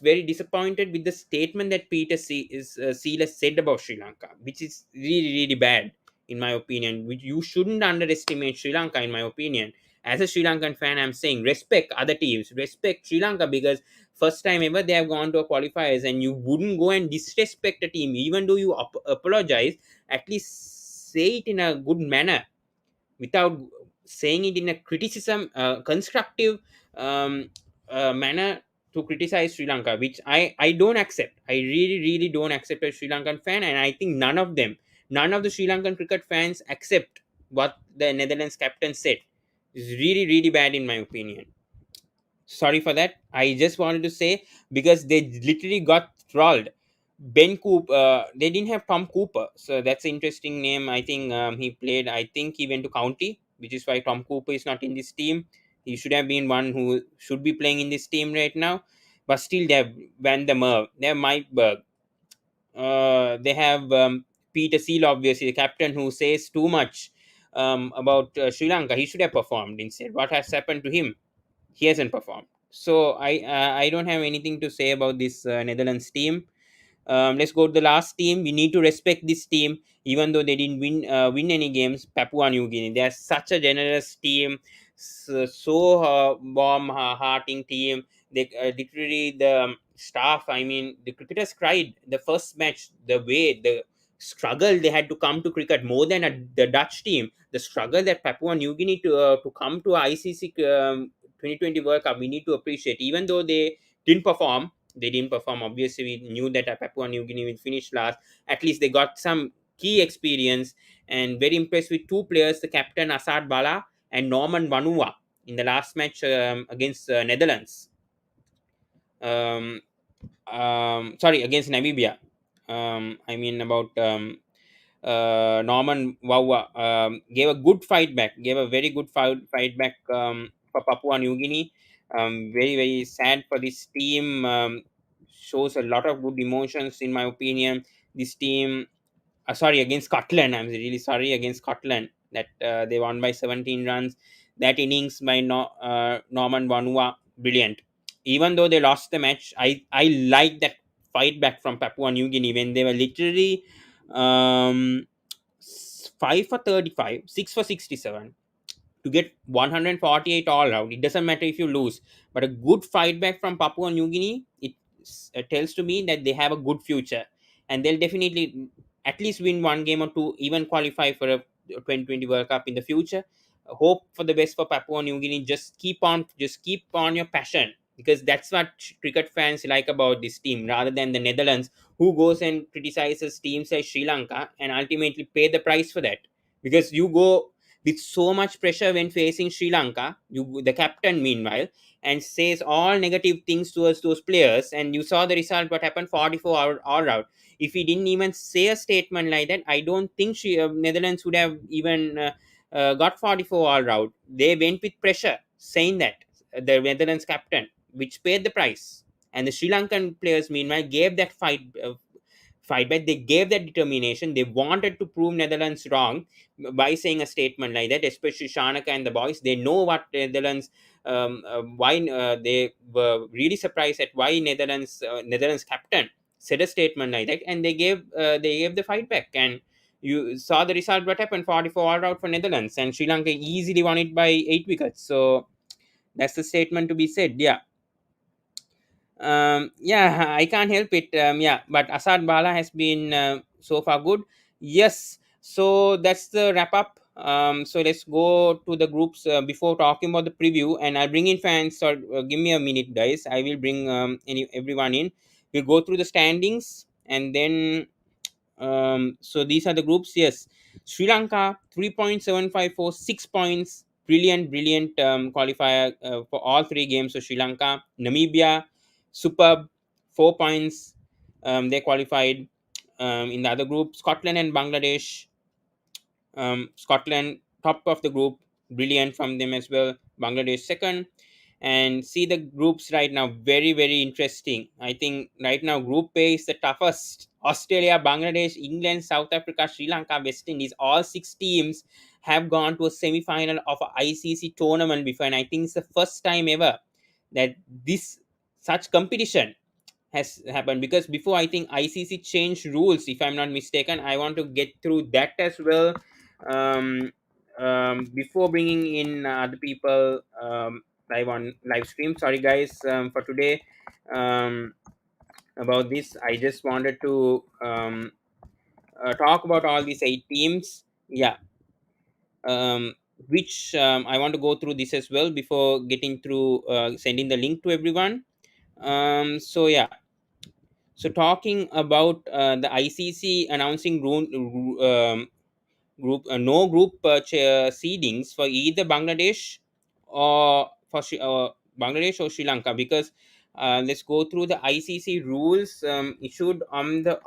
very disappointed with the statement that Seeler said about Sri Lanka, which is really, really bad, in my opinion. Which you shouldn't underestimate Sri Lanka, in my opinion. As a Sri Lankan fan, I'm saying respect other teams, respect Sri Lanka because first time ever they have gone to a qualifiers, and you wouldn't go and disrespect a team, even though you apologize. At least say it in a good manner without saying it in a constructive um, manner to criticize Sri Lanka, which I don't accept. I really, really don't accept as Sri Lankan fan, and I think none of the Sri Lankan cricket fans accept what the Netherlands captain said. It's really, really bad in my opinion. Sorry for that. I just wanted to say because they literally got trolled. Ben Cooper, they didn't have Tom Cooper, so that's an interesting name. I think he played. I think he went to County, which is why Tom Cooper is not in this team. He should have been one who should be playing in this team right now. But still, they have Van der Merwe, they have Mike Berg, they have Peter Seal, obviously the captain, who says too much about Sri Lanka. He should have performed instead. What has happened to him? He hasn't performed. So I don't have anything to say about this Netherlands team. Let's go to the last team. We need to respect this team, even though they didn't win any games. Papua New Guinea. They are such a generous team, so warm hearting team. They literally the staff. I mean, the cricketers cried the first match. The way the struggle they had to come to cricket more than the Dutch team. The struggle that Papua New Guinea to come to ICC 2020 World Cup. We need to appreciate, even though they didn't perform. Obviously, we knew that Papua New Guinea will finish last. At least they got some key experience, and very impressed with two players, the captain Asad Bala and Norman Vanua in the last match against Netherlands. Um, Sorry, against Namibia. I mean about Norman Wawa gave a good fight back, gave a very good fight back for Papua New Guinea. Very, very sad for this team. Shows a lot of good emotions, in my opinion. This team, sorry, against Scotland. I'm really sorry, against Scotland, that they won by 17 runs. That innings by Norman Vanua, brilliant. Even though they lost the match, I like that fight back from Papua New Guinea when they were literally um, 5 for 35, 6 for 67 to get 148 all out. It doesn't matter if you lose, but a good fight back from Papua New Guinea, it tells to me that they have a good future, and they'll definitely at least win one game or two, even qualify for a 2020 World Cup in the future. Hope for the best for Papua New Guinea. Just keep on your passion, because that's what cricket fans like about this team, rather than the Netherlands, who goes and criticizes teams like Sri Lanka and ultimately pay the price for that. Because you go with so much pressure when facing Sri Lanka, the captain meanwhile, and says all negative things towards those players, and you saw the result, what happened, 44 all out. If he didn't even say a statement like that, I don't think Netherlands would have even got 44 all out. They went with pressure, saying that the Netherlands captain, which paid the price. And the Sri Lankan players meanwhile gave that fight back. They gave that determination. They wanted to prove Netherlands wrong by saying a statement like that. Especially Shanaka and the boys, they know what Netherlands. Why they were really surprised at why Netherlands captain said a statement like that, and they gave the fight back. And you saw the result. What happened? 44 all out for Netherlands, and Sri Lanka easily won it by 8 wickets. So that's the statement to be said. Yeah. Yeah, I can't help it. Yeah, but Asad Bala has been so far good. Yes, so that's the wrap up. So let's go to the groups before talking about the preview, and I'll bring in fans. So give me a minute, guys. I will bring everyone in. We'll go through the standings, and then so these are the groups. Yes, Sri Lanka 3.754, 6 points. Brilliant, brilliant qualifier for all three games. So Sri Lanka, Namibia, superb, 4 points. They qualified. In the other group, Scotland and Bangladesh. Scotland top of the group, brilliant from them as well. Bangladesh second. And see the groups right now, very very interesting. I think right now Group A is the toughest. Australia, Bangladesh, England, South Africa, Sri Lanka, West Indies, all six teams have gone to a semi-final of a ICC tournament before, and I think it's the first time ever that this such competition has happened. Because before, I think ICC changed rules, if I'm not mistaken. I want to get through that as well, um, before bringing in other people live on live stream. Sorry guys, for today, um, about this I just wanted to talk about all these eight teams. Yeah. Which I want to go through this as well before getting through sending the link to everyone. So yeah. So talking about the ICC announcing group no group seedings for either Bangladesh or Bangladesh or Sri Lanka, because let's go through the ICC rules issued on the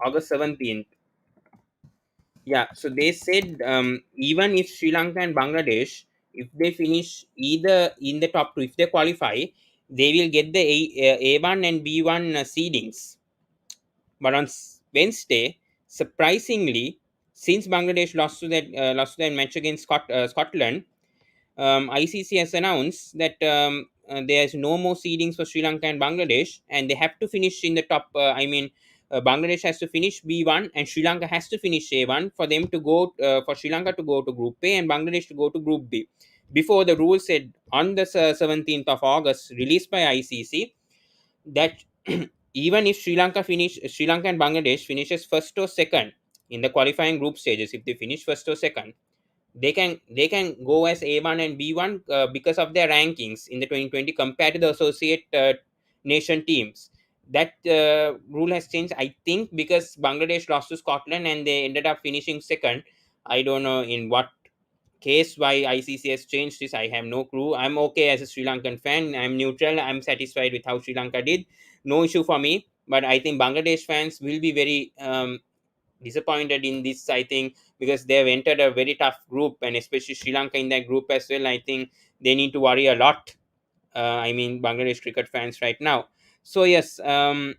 August 17th. Yeah, so they said even if Sri Lanka and Bangladesh, if they finish either in the top two, if they qualify, they will get the A1 and B1 seedings. But on Wednesday, surprisingly, since Bangladesh lost to that match against Scotland, ICC has announced that there is no more seedings for Sri Lanka and Bangladesh, and they have to finish in the top. Bangladesh has to finish B1, and Sri Lanka has to finish A1 for them to go for Sri Lanka to go to Group A and Bangladesh to go to Group B. Before, the rule said on the 17th of August, released by ICC, that even if Sri Lanka and Bangladesh finishes first or second in the qualifying group stages, if they finish first or second, they can go as A1 and B1 because of their rankings in the 2020 compared to the associate nation teams. That rule has changed, I think, because Bangladesh lost to Scotland and they ended up finishing second. I don't know in what case why ICC has changed this. I have no clue. I'm okay as a Sri Lankan fan. I'm neutral. I'm satisfied with how Sri Lanka did. No issue for me. But I think Bangladesh fans will be very disappointed in this, I think, because they have entered a very tough group, and especially Sri Lanka in that group as well. I think they need to worry a lot. I mean, Bangladesh cricket fans right now. So yes, 50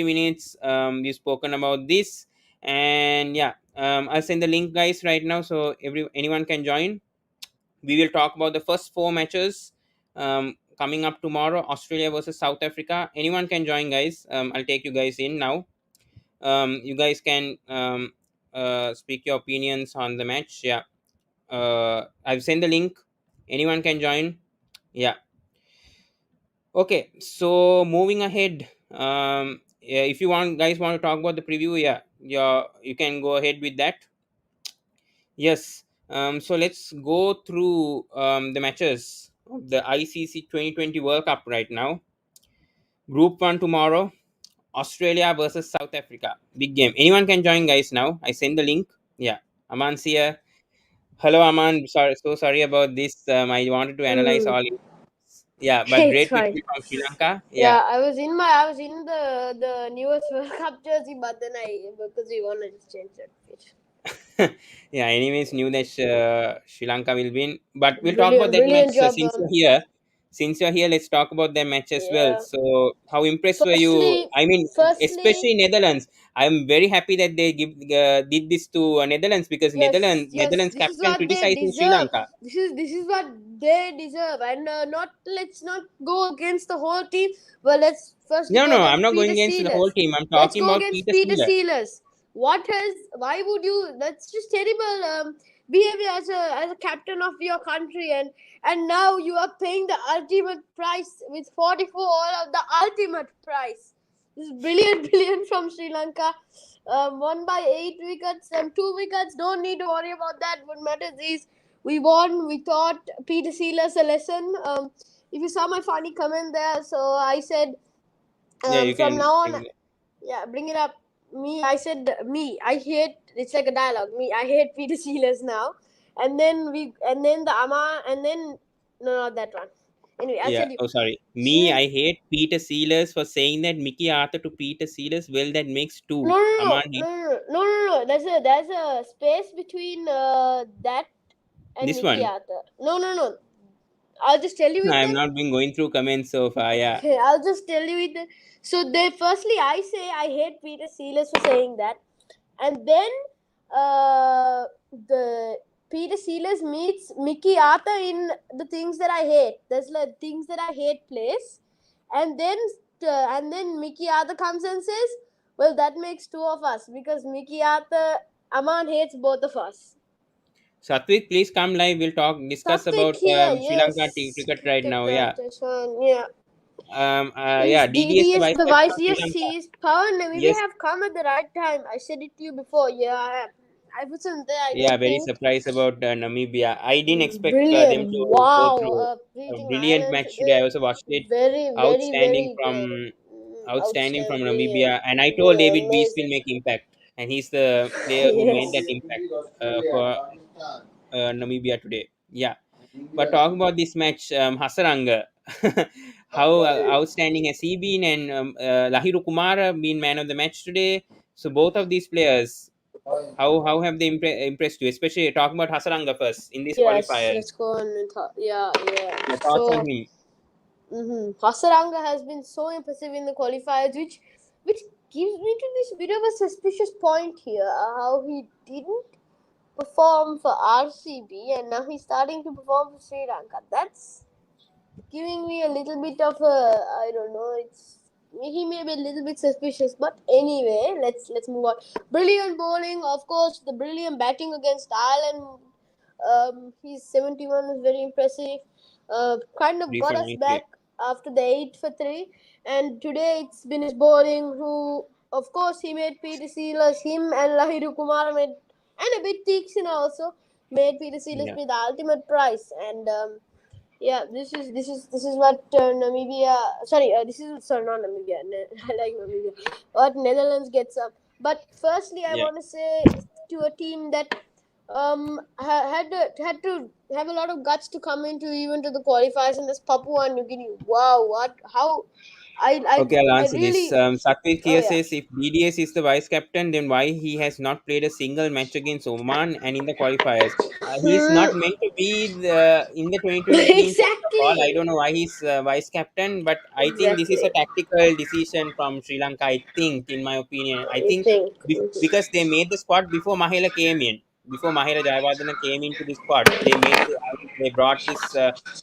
minutes we've spoken about this, And yeah, I'll send the link, guys, right now, so anyone can join. We will talk about the first four matches coming up tomorrow. Australia versus South Africa. Anyone can join, guys. I'll take you guys in now. You guys can speak your opinions on the match. Yeah, I've sent the link. Anyone can join. Yeah. Okay, so moving ahead. Yeah, if you guys want to talk about the preview, yeah, you can go ahead with that. Yes. So let's go through the matches of the ICC 2020 World Cup right now. Group 1 tomorrow, Australia versus South Africa. Big game. Anyone can join, guys, now. I send the link. Yeah. Aman's here. Hello, Aman. Sorry about this. I wanted to analyze Mm. all. Yeah, but It's great fine. victory from Sri Lanka. Yeah. Yeah, I was in the newest World Cup jersey, but then because we won, I just changed it. Yeah, anyways, knew that Sri Lanka will win. But we'll talk about Brilliant, that match. brilliant job Since done. you're here, let's talk about that match as well. Yeah. So, how impressed were you? Firstly, I mean, firstly, especially Netherlands. I'm very happy that they did this to Netherlands, because yes, yes, Netherlands this is captain what they criticizing Sri deserve. Lanka. This is what they deserve, and not let's not go against the whole team. Well, let's firstly No, go no, I'm against not Peter going against the whole Sealers. team. I'm Let's talking go about against Peter Peter Sealer. Sealers. What has? Why would you? That's just terrible. Behavior as a captain of your country, and now you are paying the ultimate price with 44 all of the ultimate price. This is brilliant, brilliant from Sri Lanka. Won by 8 wickets and 2 wickets. Don't need to worry about that. What matters is we won. We taught Peter Sealers a lesson. If you saw my funny comment there, so I said Yeah, you from can now on, bring that. yeah, bring it up. I said I hate. It's like a dialogue. I hate Peter Sealers now. And then the Ama, and then no, not that one. Anyway, I'll Yeah. tell you. Oh, sorry. Me, Since I hate Peter Sealers for saying that Mickey Arthur to Peter Sealers. Well, that makes no, two. no, Aman, no, no, no, no, no, no. There's a space between that and this Mickey one. Arthur. No, no, no. I'll just tell you I it have then. not been going through comments so far. Yeah. Okay, I'll just tell you it. So they firstly, I say I hate Peter Sealers for saying that, and then the Peter Sealers meets Mickey Arthur in the things that I hate. There's like things that I hate place, and then Mickey Arthur comes and says, "Well, that makes two of us because Mickey Arthur Aman hates both of us." Satvik, please come live. We'll discuss Satvik about here, Sri Lanka yes, cricket right cricket now. Yeah. rotation, yeah. Yeah. Is DDS, the DDS vice the captain vice? of Sri Yes, Lanka. he is. Pawan, maybe Yes. have come at the right time. I said it to you before. Yeah, I wasn't there. I Yeah. don't Very think. surprised about Namibia. I didn't expect them Brilliant! to go Wow, through a beating brilliant Ireland match today. today. I also watched it. Very, very, Outstanding very good. from outstanding from Outstanding. Namibia, and I told Yeah, David Beast will amazing. make impact, and he's the player who made that Yes. impact for Namibia today. Yeah, but talk about this match, Hasaranga. How outstanding has he been, and Lahiru Kumara been man of the match today. So both of these players, how have they impressed you? Especially talking about Hasaranga first in this Yes, qualifiers. let's go on and talk. Yeah, yeah. Your thoughts on So, him? Hasaranga has been so impressive in the qualifiers, which gives me to this bit of a suspicious point here. How he didn't perform for RCB and now he's starting to perform for Sri Lanka. That's giving me a little bit of a, I don't know. He may be a little bit suspicious, but anyway, let's move on. Brilliant bowling, of course. The brilliant batting against Ireland. His 71 was very impressive. Kind of 3 got for us 93. back after the 8 for 3, and today it's been his bowling. Who, of course, he made Peter Sealers. Him and Lahiru Kumar made, and a bit Teaksina also made Peter Sealers Yeah, pay the ultimate price. And yeah, this is what Namibia. Sorry, this is not Namibia. I like Namibia. What Netherlands gets up. But firstly, I yeah, want to say to a team that had to have a lot of guts to come into even to the qualifiers in this Papua New Guinea. Wow, what? How? Okay, I'll I answer this. really. Satwik Oh here yeah. says if DDS is the vice captain, then why he has not played a single match against Oman and in the qualifiers? He is not Hmm. meant to be in the 2020 team first of all. I Exactly. don't know why he's vice captain, but I think this is a Exactly. tactical decision from Sri Lanka. I think, in my opinion, I I think think. Mhm. because they made the squad before Mahela came in. Before Mahela Jayawardena came into the squad, they brought this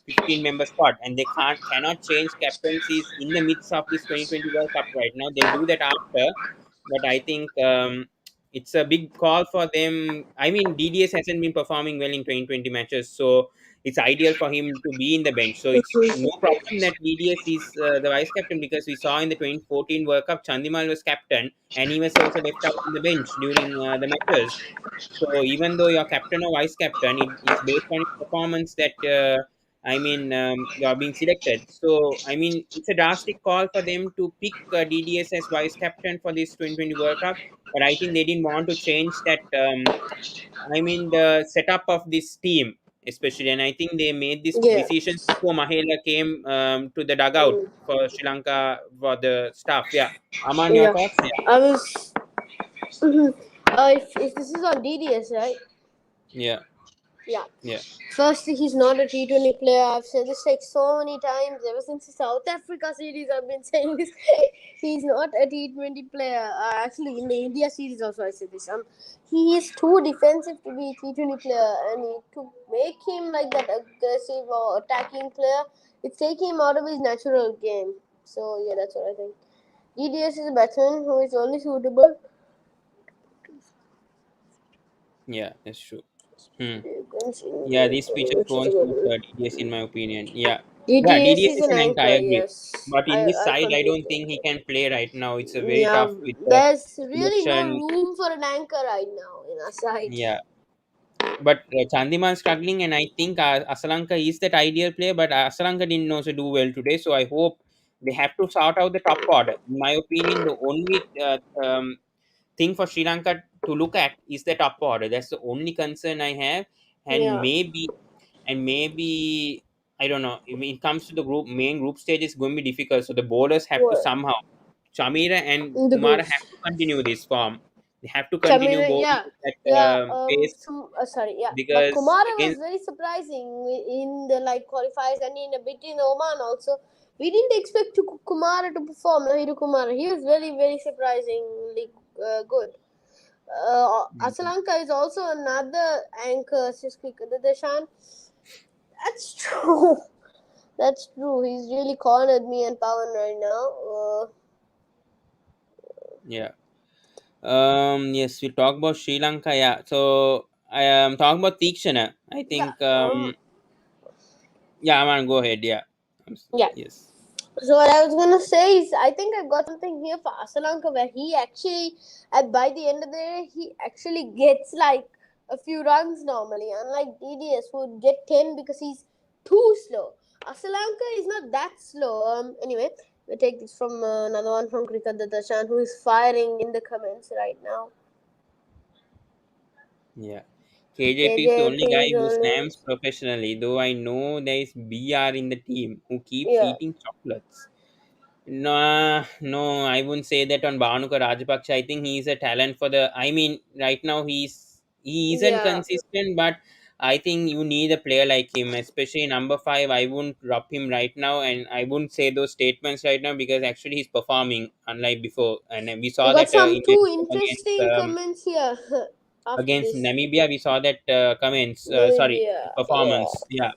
15-member squad, and they cannot change captaincies in the midst of this 2020 World Cup right now. They'll do that after, but I think it's a big call for them. I mean, DDS hasn't been performing well in 2020 matches, so it's ideal for him to be in the bench. So it's no problem that DDS is the vice captain, because we saw in the 2014 World Cup, Chandimal was captain and he was also left out on the bench during the matches. So even though you're captain or vice captain, it's based on your performance that you're being selected. So I mean, it's a drastic call for them to pick DDS as vice captain for this 2020 World Cup. But I think they didn't want to change that. The setup of this team, especially, and I think they made this Yeah. decision before Mahela came to the dugout Mm. for Sri Lanka for the staff. Yeah, Aman, your Yeah. thoughts? Yeah, I was. Mhm. If this is on DDS, right? yeah, Yeah. yeah. First, he's not a T20 player. I've said this like so many times ever since the South Africa series. I've been saying this. He's not a T20 player. Actually, in the India series also I said this. He is too defensive to be a T20 player, and to make him like that aggressive or attacking player, it's taking him out of his natural game. So yeah, that's what I think. DDS is a batsman who is only suitable. Yeah, that's true. Hmm. You can see Yeah, these pitches which is a won't good suit one. DDS in my opinion. Yeah, yeah, DDS DDS is is an an anchor. I anchor, agree. yes. But in this I side, I don't completely think he agree. can play right now. It's a very Yeah, tough with the there's really no selection. room for an anchor right now in our side. Yeah, but Chandimal struggling, and I think Asalanka is that ideal player. But Asalanka didn't also do well today, so I hope they have to sort out the top order. In my opinion, the only thing for Sri Lanka to look at is the top order. That's the only concern I have, and Yeah. maybe I don't know. If it comes to the main group stage, it's going to be difficult. So the bowlers have to What? somehow, Chamira and In the Kumara groups. have to continue this form. They have to continue Chamira, bowling yeah. at Yeah, pace, sorry, yeah. But because Kumara was against, very surprising in the like qualifiers and in a bit in Oman also. We didn't expect Kumara to perform, Nahiru Kumara. He was very, very surprisingly good. Asalanka is also another anchor, Siski Deshan. That's true. That's true. He's really cornered me and Pawan right now. yeah. Yes, we talk about Sri Lanka. Yeah, so I am talking about Tikshana. I Yeah. think yeah, man, go ahead. Yeah. Yeah. Yes. So what I was gonna say is, I think I got something here for Asalanka where he actually, by the end of the day, he actually gets like a few runs normally, unlike DDS who would get 10 because he's too slow. Asalanka is not that slow. Anyway, we take this from another one from Cricket Darshan who is firing in the comments right now. Yeah. KJP is the only KJP guy is who only, slams professionally, though I know there is BR in the team who keeps yeah. eating chocolates. No, no, I wouldn't say that on Bhanuka Rajapaksa. I think he's a talent for the. I mean, right now he isn't Yeah. consistent, but I think you need a player like him, especially number five. I wouldn't drop him right now, and I wouldn't say those statements right now because actually he's performing unlike before, and we We saw got that some in the two against interesting comments here after against this. Namibia. We saw that comments. Sorry, Namibia. Yeah. performance. Yeah.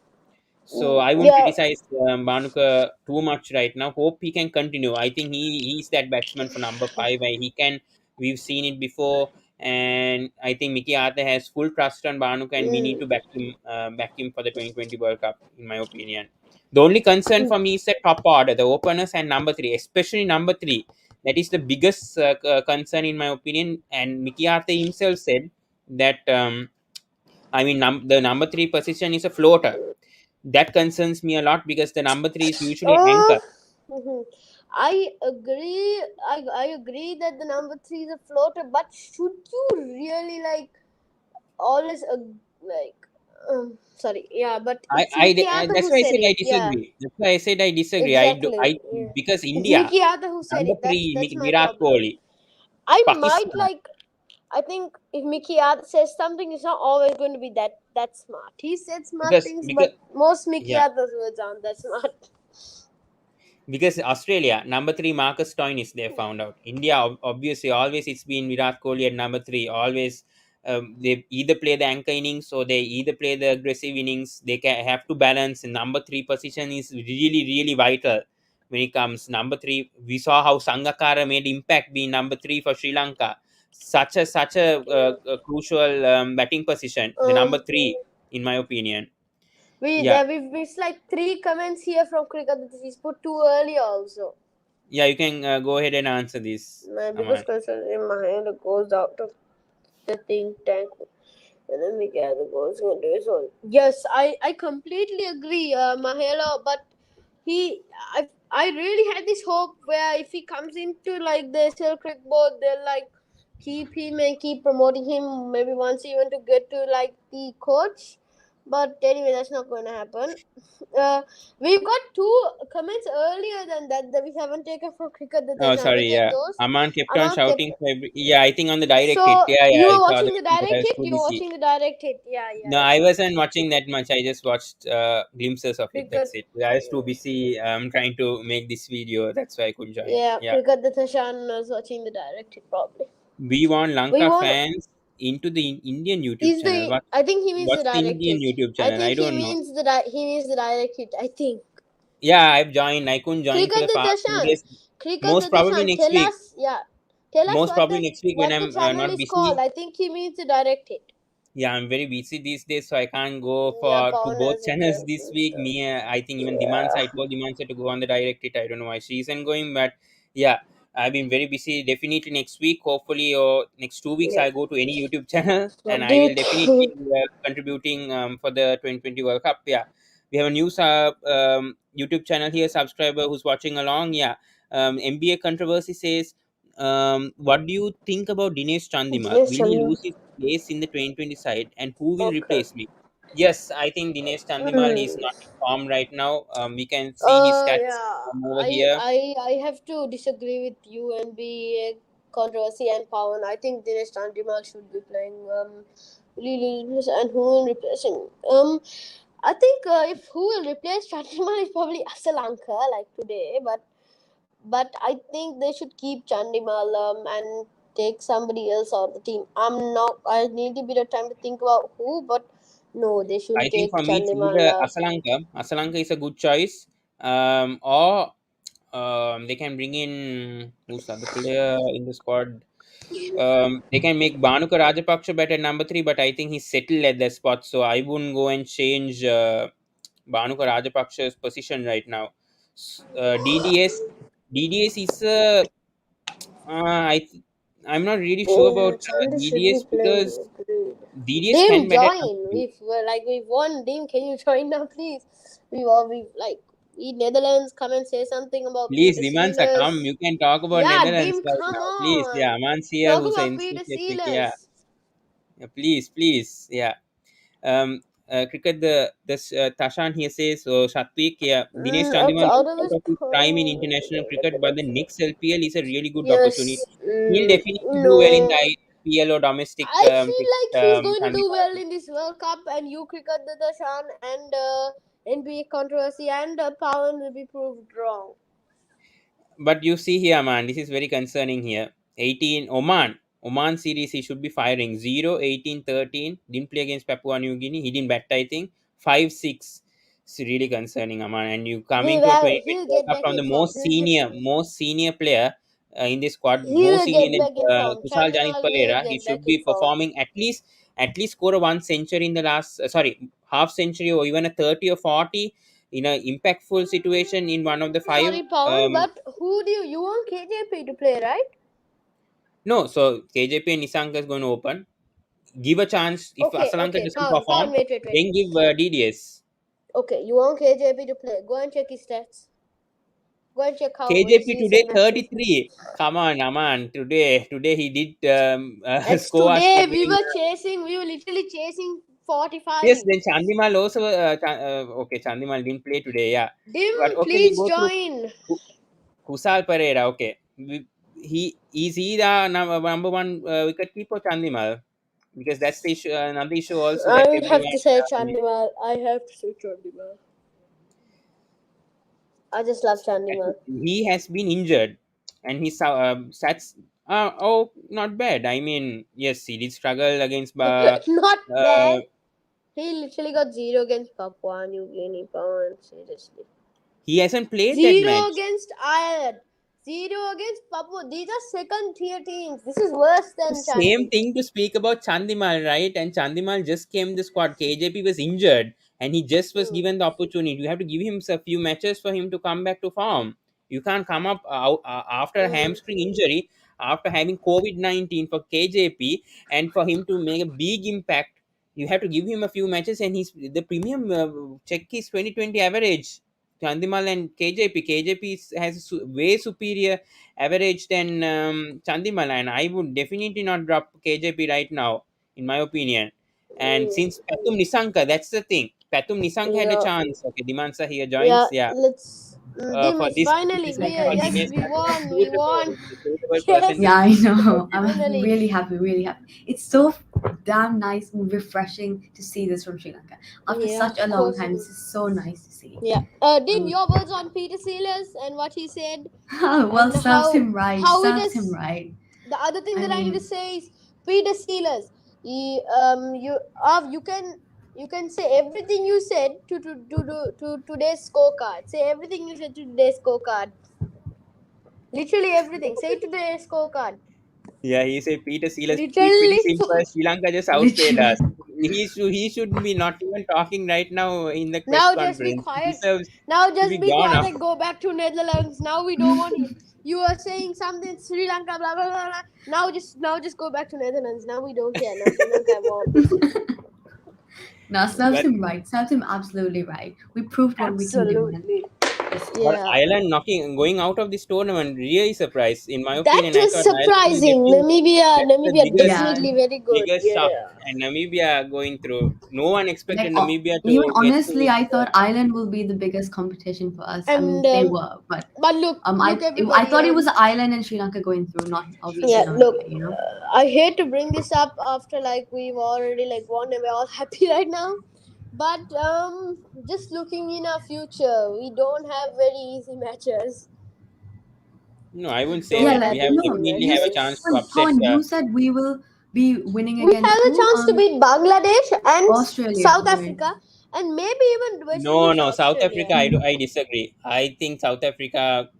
So I won't Yeah. criticize Manuka too much right now. Hope he can continue. I think he's that batsman for number five. Where he can. We've seen it before, and I think Mickey Arthur has full trust on Banuka, and we need Mm. to back him for the 2020 World Cup, in my opinion. The only concern for me is the top order, the openers and number three, especially number three. That is the biggest concern in my opinion. And Mickey Arthur himself said that the number three position is a floater. That concerns me a lot because the number three is usually Uh, anchor. mhm. I agree. I agree that the number three is a floater, but should you really like? always a like. Sorry, yeah, but it's I, Mickey Arthur that's who why I said said I it. Yeah, disagree. That's why I said I disagree. exactly. I Yeah. because It's India Mickey Arthur who said number it. That's three that's my Virat problem. Kohli, I might Pakistan. like. I think if Mickey Arthur says something, it's not always going to be that smart. He said smart things, Because but most Mickey yeah, Arthur's words aren't that smart. because Australia number three Marcus Stoinis they found out. India obviously always it's been Virat Kohli at number three. Always they either play the anchor innings or they either play the aggressive innings. They can have to balance. Number three position is really vital when it comes number three. We saw how Sangakkara made impact being number three for Sri Lanka. Such a crucial batting position. The number Um, three, in my opinion. we Yeah, there we've missed like three comments here from cricket that he's put too early also. yeah. You can go ahead and answer this, My biggest Aman. concern in my hand goes out of the think tank. And then we get the goals going to his own. Yes, I completely agree, Mahela. But I really had this hope where if he comes into like the SL Cricket Board, they'll like keep him and keep promoting him. Maybe once even to get to like the coach. But anyway, that's not going to happen. Uh, we've got two comments earlier than that we haven't taken from cricket. That Oh, I'll sorry. take Yeah, those. Aman kept on Among kept shouting for yeah, I think on the direct hit. so Yeah, you I were saw the watching the video, but I direct was hit. too You were busy. watching the direct hit. Yeah, No, yeah. I It's wasn't watching that much. I just watched glimpses of it. That's cricket. it. I was too busy trying to make this video. That's why I couldn't join. Yeah, Yeah, cricket. The Tashan was watching the direct hit probably. we want We Lanka want. fans into the Indian YouTube He's channel. the. I think he means the What's the direct Indian hit. YouTube I channel? I think he don't know. means he means the direct hit. I think. Yeah, I've joined. I couldn't join for Cricket the the past few Tashan. days. Cricket Most the probably Tashan. next Tell week. us. Yeah. Tell us Most probably next week when what the I'm channel not is called. busy. I think he means the direct hit. Yeah, I'm very busy these days, so I can't go Yeah, for to Pawan both has channels exams this and week. stuff. Me, I think even Dimansa, I Yeah. told Dimansa to go on the direct hit. I don't know why she isn't going, but yeah, I've been very busy. Definitely next week, hopefully, or next 2 weeks, Yeah. I'll go to any YouTube channel and I will Update. definitely be contributing for the 2020 World Cup. Yeah, we have a new YouTube channel here, subscriber who's watching along. Yeah, MBA controversy says. What do you think about Dinesh Chandimal? Dinesh Will he Chandra. lose his place in the 2020 side, and who will Okay. replace me? Yes, I think Dinesh Chandimal is Hmm. not in form right now. We can see his stats Yeah. over here. I have to disagree with you and be a controversy and Pawan. I think Dinesh Chandimal should be playing really and who will replace him? I think if who will replace Chandimal is probably Asalanka like today, but I think they should keep Chandimal and take somebody else out of the team. I'm not. I need a bit of time to think about who, but no, they I should think take for me, it's Chandimal. either Asalanka. Asalanka is a good choice, or they can bring in who's the other player in the squad. They can make Banuka Rajapaksha better at number three, but I think he's settled at that spot, so I wouldn't go and change Banuka Rajapaksha's position right now. DDS is I'm not really sure Oh yeah, about Chandi should be DDS playing. because Agreed. DDS can Dim, bat at join. number three. We've won. Dim, can you join now, please? We like we Netherlands. Come and say something about Please, Peter Dimansa, come. Sealers. You can talk about Yeah, Netherlands Dim, right come now. Please, yeah, on. Aman's here Talk who's an about Peter enthusiastic. Yeah, Sealers. yeah, please, yeah. Cricket Tashan here says so Satwik, yeah, Dinesh It's Chandimal out looks of out his of his prime in international cricket, but the next LPL is a really good opportunity. yes. He'll definitely do well in the No. IPL or domestic I feel cricket, like he's going to do Chandimal. well in this World Cup, and you cricket the Dashan and NBA controversy and Pawan will be proved wrong. But you see here, man, this is very concerning here. 18 Oman series he should be firing 0, 18, 13. Didn't play against Papua New Guinea. He didn't bat, I think. 5-6. It's really concerning, Aman. And you coming to a 2020 He'll World get Cup back from in the form. most senior player in this squad, He more will senior get than back in form. Kushal Janis Chandimal will Pereira. He get should back in be form. performing at least score a one century in the last sorry, half century or even a 30 or 40 in a impactful situation in one of the five. Sorry, Pawan, but who do you want KJP to play, right? No, so KJP and Nisanka is going to open. Give a chance. If Asalanka Okay, doesn't Pawan, perform, wait. then give DDS. Okay, you want KJP to play. Go and check his stats. Go and check how his KJP today recent matches. 33. Come on, Aman. Today he did It's score us today. We again. were chasing. We were literally chasing 45. Yes, then Chandimal also. Okay, Chandimal didn't play today. Yeah, but Dim, okay, we please go to join. Kusal Pereira. Okay, he the number one wicket keeper Chandimal, because that's the issue, another issue also I that would have everyone. to say Chandimal. I have to say Chandimal. I just love Chandimal. He has been injured, and his stats not bad. I mean, yes, he did struggle against Not uh, bad. He literally got 0 against Papua New Guinea. Pawan, seriously. he hasn't played that 0 match. against Ireland. 0 against Papua. These are second tier teams. This is worse The than same Chandi. thing to speak about Chandimal, right? And Chandimal just came the squad. KJP was injured, and he just was Hmm. given the opportunity. You have to give him a few matches for him to come back to form. You can't come up after a Hmm. hamstring injury, after having COVID-19 for KJP, and for him to make a big impact. You have to give him a few matches, and he's the premium check his 2020 average. Chandimal and KJP. KJP has way superior average than Chandimal, and I would definitely not drop KJP right now, in my opinion. And since Patum Nisanka, that's the thing. Patum Nisanka had a Yeah. chance. Okay, Dimansa here joins. Yeah. Yeah, Let's. Dim for is this finally this here. squad, he Yes, is we won. We suitable, won. suitable person to Yes. Yeah, I know. I'm Finally. really happy, really happy. It's so damn nice and refreshing to see this from Sri Lanka. After Yeah, such a of long course it time, this is. is so nice to see. Yeah. Dim, Um, your words on Peter Sealers and what he said, well, and serves him right, how it serves him is. right. The other thing I that I need to mean, say is Peter Sealers. You can say everything you said to today's scorecard. Say everything you said to today's scorecard. Literally everything. Say it to today's scorecard. Yeah, he said Peter Sealer's pretty Literally. simple. Sri Lanka just outplayed us. literally. He shouldn't be not even talking right now in the press Now just be conference. He quiet. deserves Now to just be be gone quiet now. and go back to Netherlands. Now we don't want you. You are saying something Sri Lanka blah blah blah blah. Now just go back to Netherlands. Now we don't care. Now Sri Lanka won. Now, serves But him right, serves him absolutely right. We proved what we can do, man. Absolutely. This time. But Yeah. Ireland going out of this tournament really surprised. In my That opinion, I was thought Ireland will surprising. get in. Namibia That's the Namibia Yeah, definitely very good. biggest shock. Yeah. And Namibia going through. No one like expected Namibia even to get honestly, through. I thought Ireland will be the biggest competition for us. I And mean, they were, but but look I everybody. thought it was Ireland and Sri Lanka going through, not obviously Yeah, look, Namibia. You know. I hate to bring this up after like we've already like won and we're all happy right now. But just looking in our future, we don't have very easy matches. No, I wouldn't say Yeah, Don't that. have We like have easy no, definitely you have a said chance matches. to upset. Pawan, you said we will be winning We against have a who? chance to beat Bangladesh and Australia, South right? Africa and maybe even West No, Indies or no, South Australia. Africa. I disagree. I think South Africa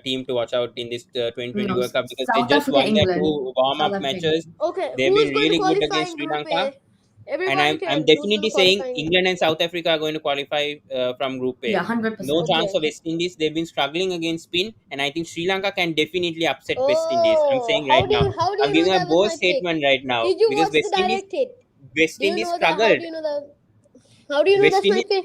team to watch out in this 2020 No, World Cup, because they South just Africa, won their England, two warm South up Africa, matches. England. Okay, They've who's been going to really good qualify against in Sri Group Lanka, A? and Everybody I'm tell who's going definitely to saying qualify in Group. England and South Africa are going to qualify from Group Yeah, A. 100%. No chance Okay. for West Indies. They've been struggling against spin, and I think Sri Lanka can definitely upset West Indies. I'm Oh, saying right now. how do I'm you know giving a that was bold my pick? statement right now, Did you because watch the direct hit? West Do you Indies know that? How struggled. do you know that? How do you know West that's my Indies. pick?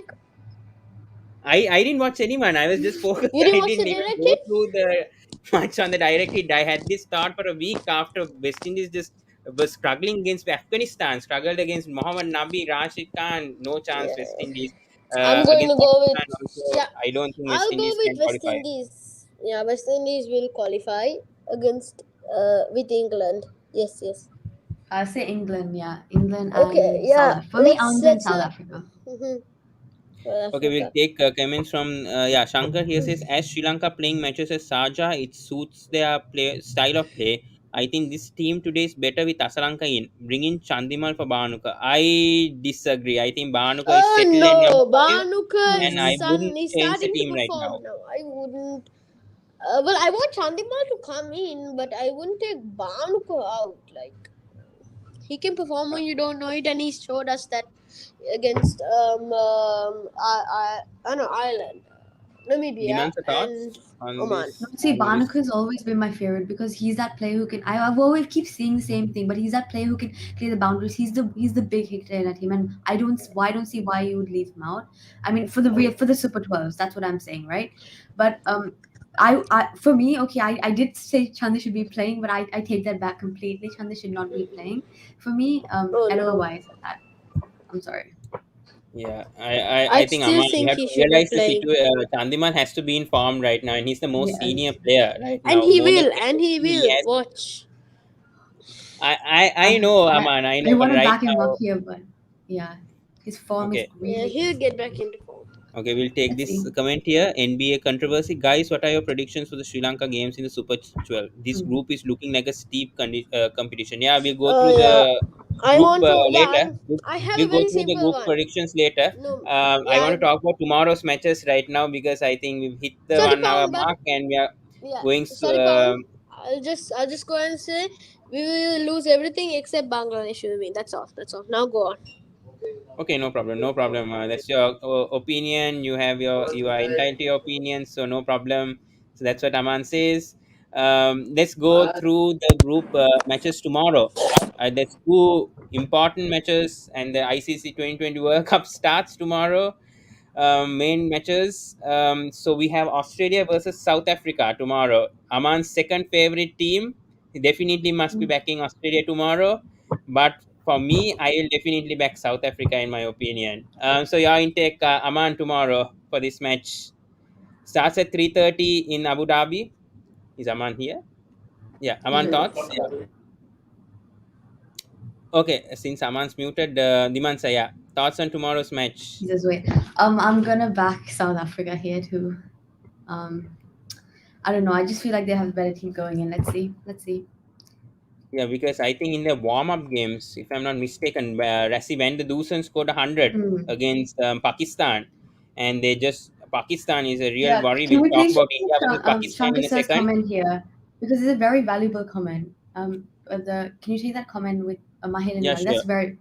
I didn't watch anyone. I was just focused. You I didn't watch the didn't even direct go hit? through the match on the direct hit. I had this thought for a week after West Indies just was struggling against Afghanistan, struggled against Mohammad Nabi, Rashid Khan. No chance, Yeah. West Indies. I'm going Against to go with Pakistan also, yeah. I don't think West I'll go Indies with can West qualify. Indies. Yeah, West Indies will qualify against with England. Yes, yes. I say England, yeah, England Okay, and South yeah. Africa. For me, England, Let's South not. Africa. Mm-hmm. South Okay, we'll Africa. take comments from Shankar here says, as Sri Lanka playing matches as Saja, it suits their play style of play. I think this team today is better with Hasaranga in. Bring in Chandimal for Banuka. I disagree. I think Banuka is Oh settled and young no, player, Banuka is and I wouldn't he's change the starting to team right now. perform now. I wouldn't. Well, I want Chandimal to come in, but I wouldn't take Banuka out. Like he can perform when you don't know it, and he showed us that against I know Ireland, Namibia, Demands and thoughts on Oman. No, this see, on Banuka this. has always been my favorite because he's that player who can. I've always keep saying the same thing, but he's that player who can clear the boundaries. He's the big hitter in that team, and I don't see why you would leave him out. I mean, for the Super 12s, that's what I'm saying, right? But For me, okay, I did say Chanda should be playing, but I take that back completely. Chanda should not be playing. For me, Oh no. LOY said that. I'm sorry. Yeah, I I think still Aman, you think have he to should be realize the playing. situation. Chandimal has to be in form right now, and he's the most senior Yes. player right And now. he More than will, and he captaincy, he will. has. Watch. I I know, I Aman, I I know, but want to right back him up now, here, but yeah, his form is okay. Yeah, really. he'll get back into form. Okay, we'll take Let's this see. comment here. NBA controversy. Guys, what are your predictions for the Sri Lanka games in the Super 12? This Hmm. group is looking like a steep competition. Yeah, we'll go through Yeah. the I group want to. Yeah, later. I have a We'll go very through the simple group one. predictions later. No. I Yeah. want to talk about tomorrow's matches right now because I think we've hit the Sorry, 1 hour Pawan, but mark and we are yeah. going. Sorry, Pawan. I'll just go and say we will lose everything except Bangladesh will win. That's all. That's all. Now go on. Okay, no problem, no problem. That's your opinion. You are entitled to your opinion, so no problem. So that's what Aman says. Let's go through the group matches tomorrow. There's two important matches, and the ICC 2020 World Cup starts tomorrow. Main matches. So we have Australia versus South Africa tomorrow. Aman's second favorite team. He definitely must be Hmm. backing Australia tomorrow. But for me, I will definitely back South Africa in my opinion. So your intake, Aman, tomorrow for this match starts at 3:30 in Abu Dhabi. Is Aman here? Yeah, Aman Yeah. thoughts. Yeah. Okay, since Aman's muted, Dimansa, yeah, thoughts on tomorrow's match. He says, wait. I'm gonna back South Africa here too. Um, I don't know. I just feel like they have a better team going in. Let's see. Let's see. Yeah, because I think in the warm-up games, if I'm not mistaken, Rassi Van der Dusen scored 100 Hmm. against Pakistan, and they just Pakistan is a real Yeah. worry. Can We'll we talk please about India versus Pakistan Shankar in a sir's second. comment here because it's a very valuable comment. The Can you take that comment with Mahir and Yeah, Gali? That's sure. very.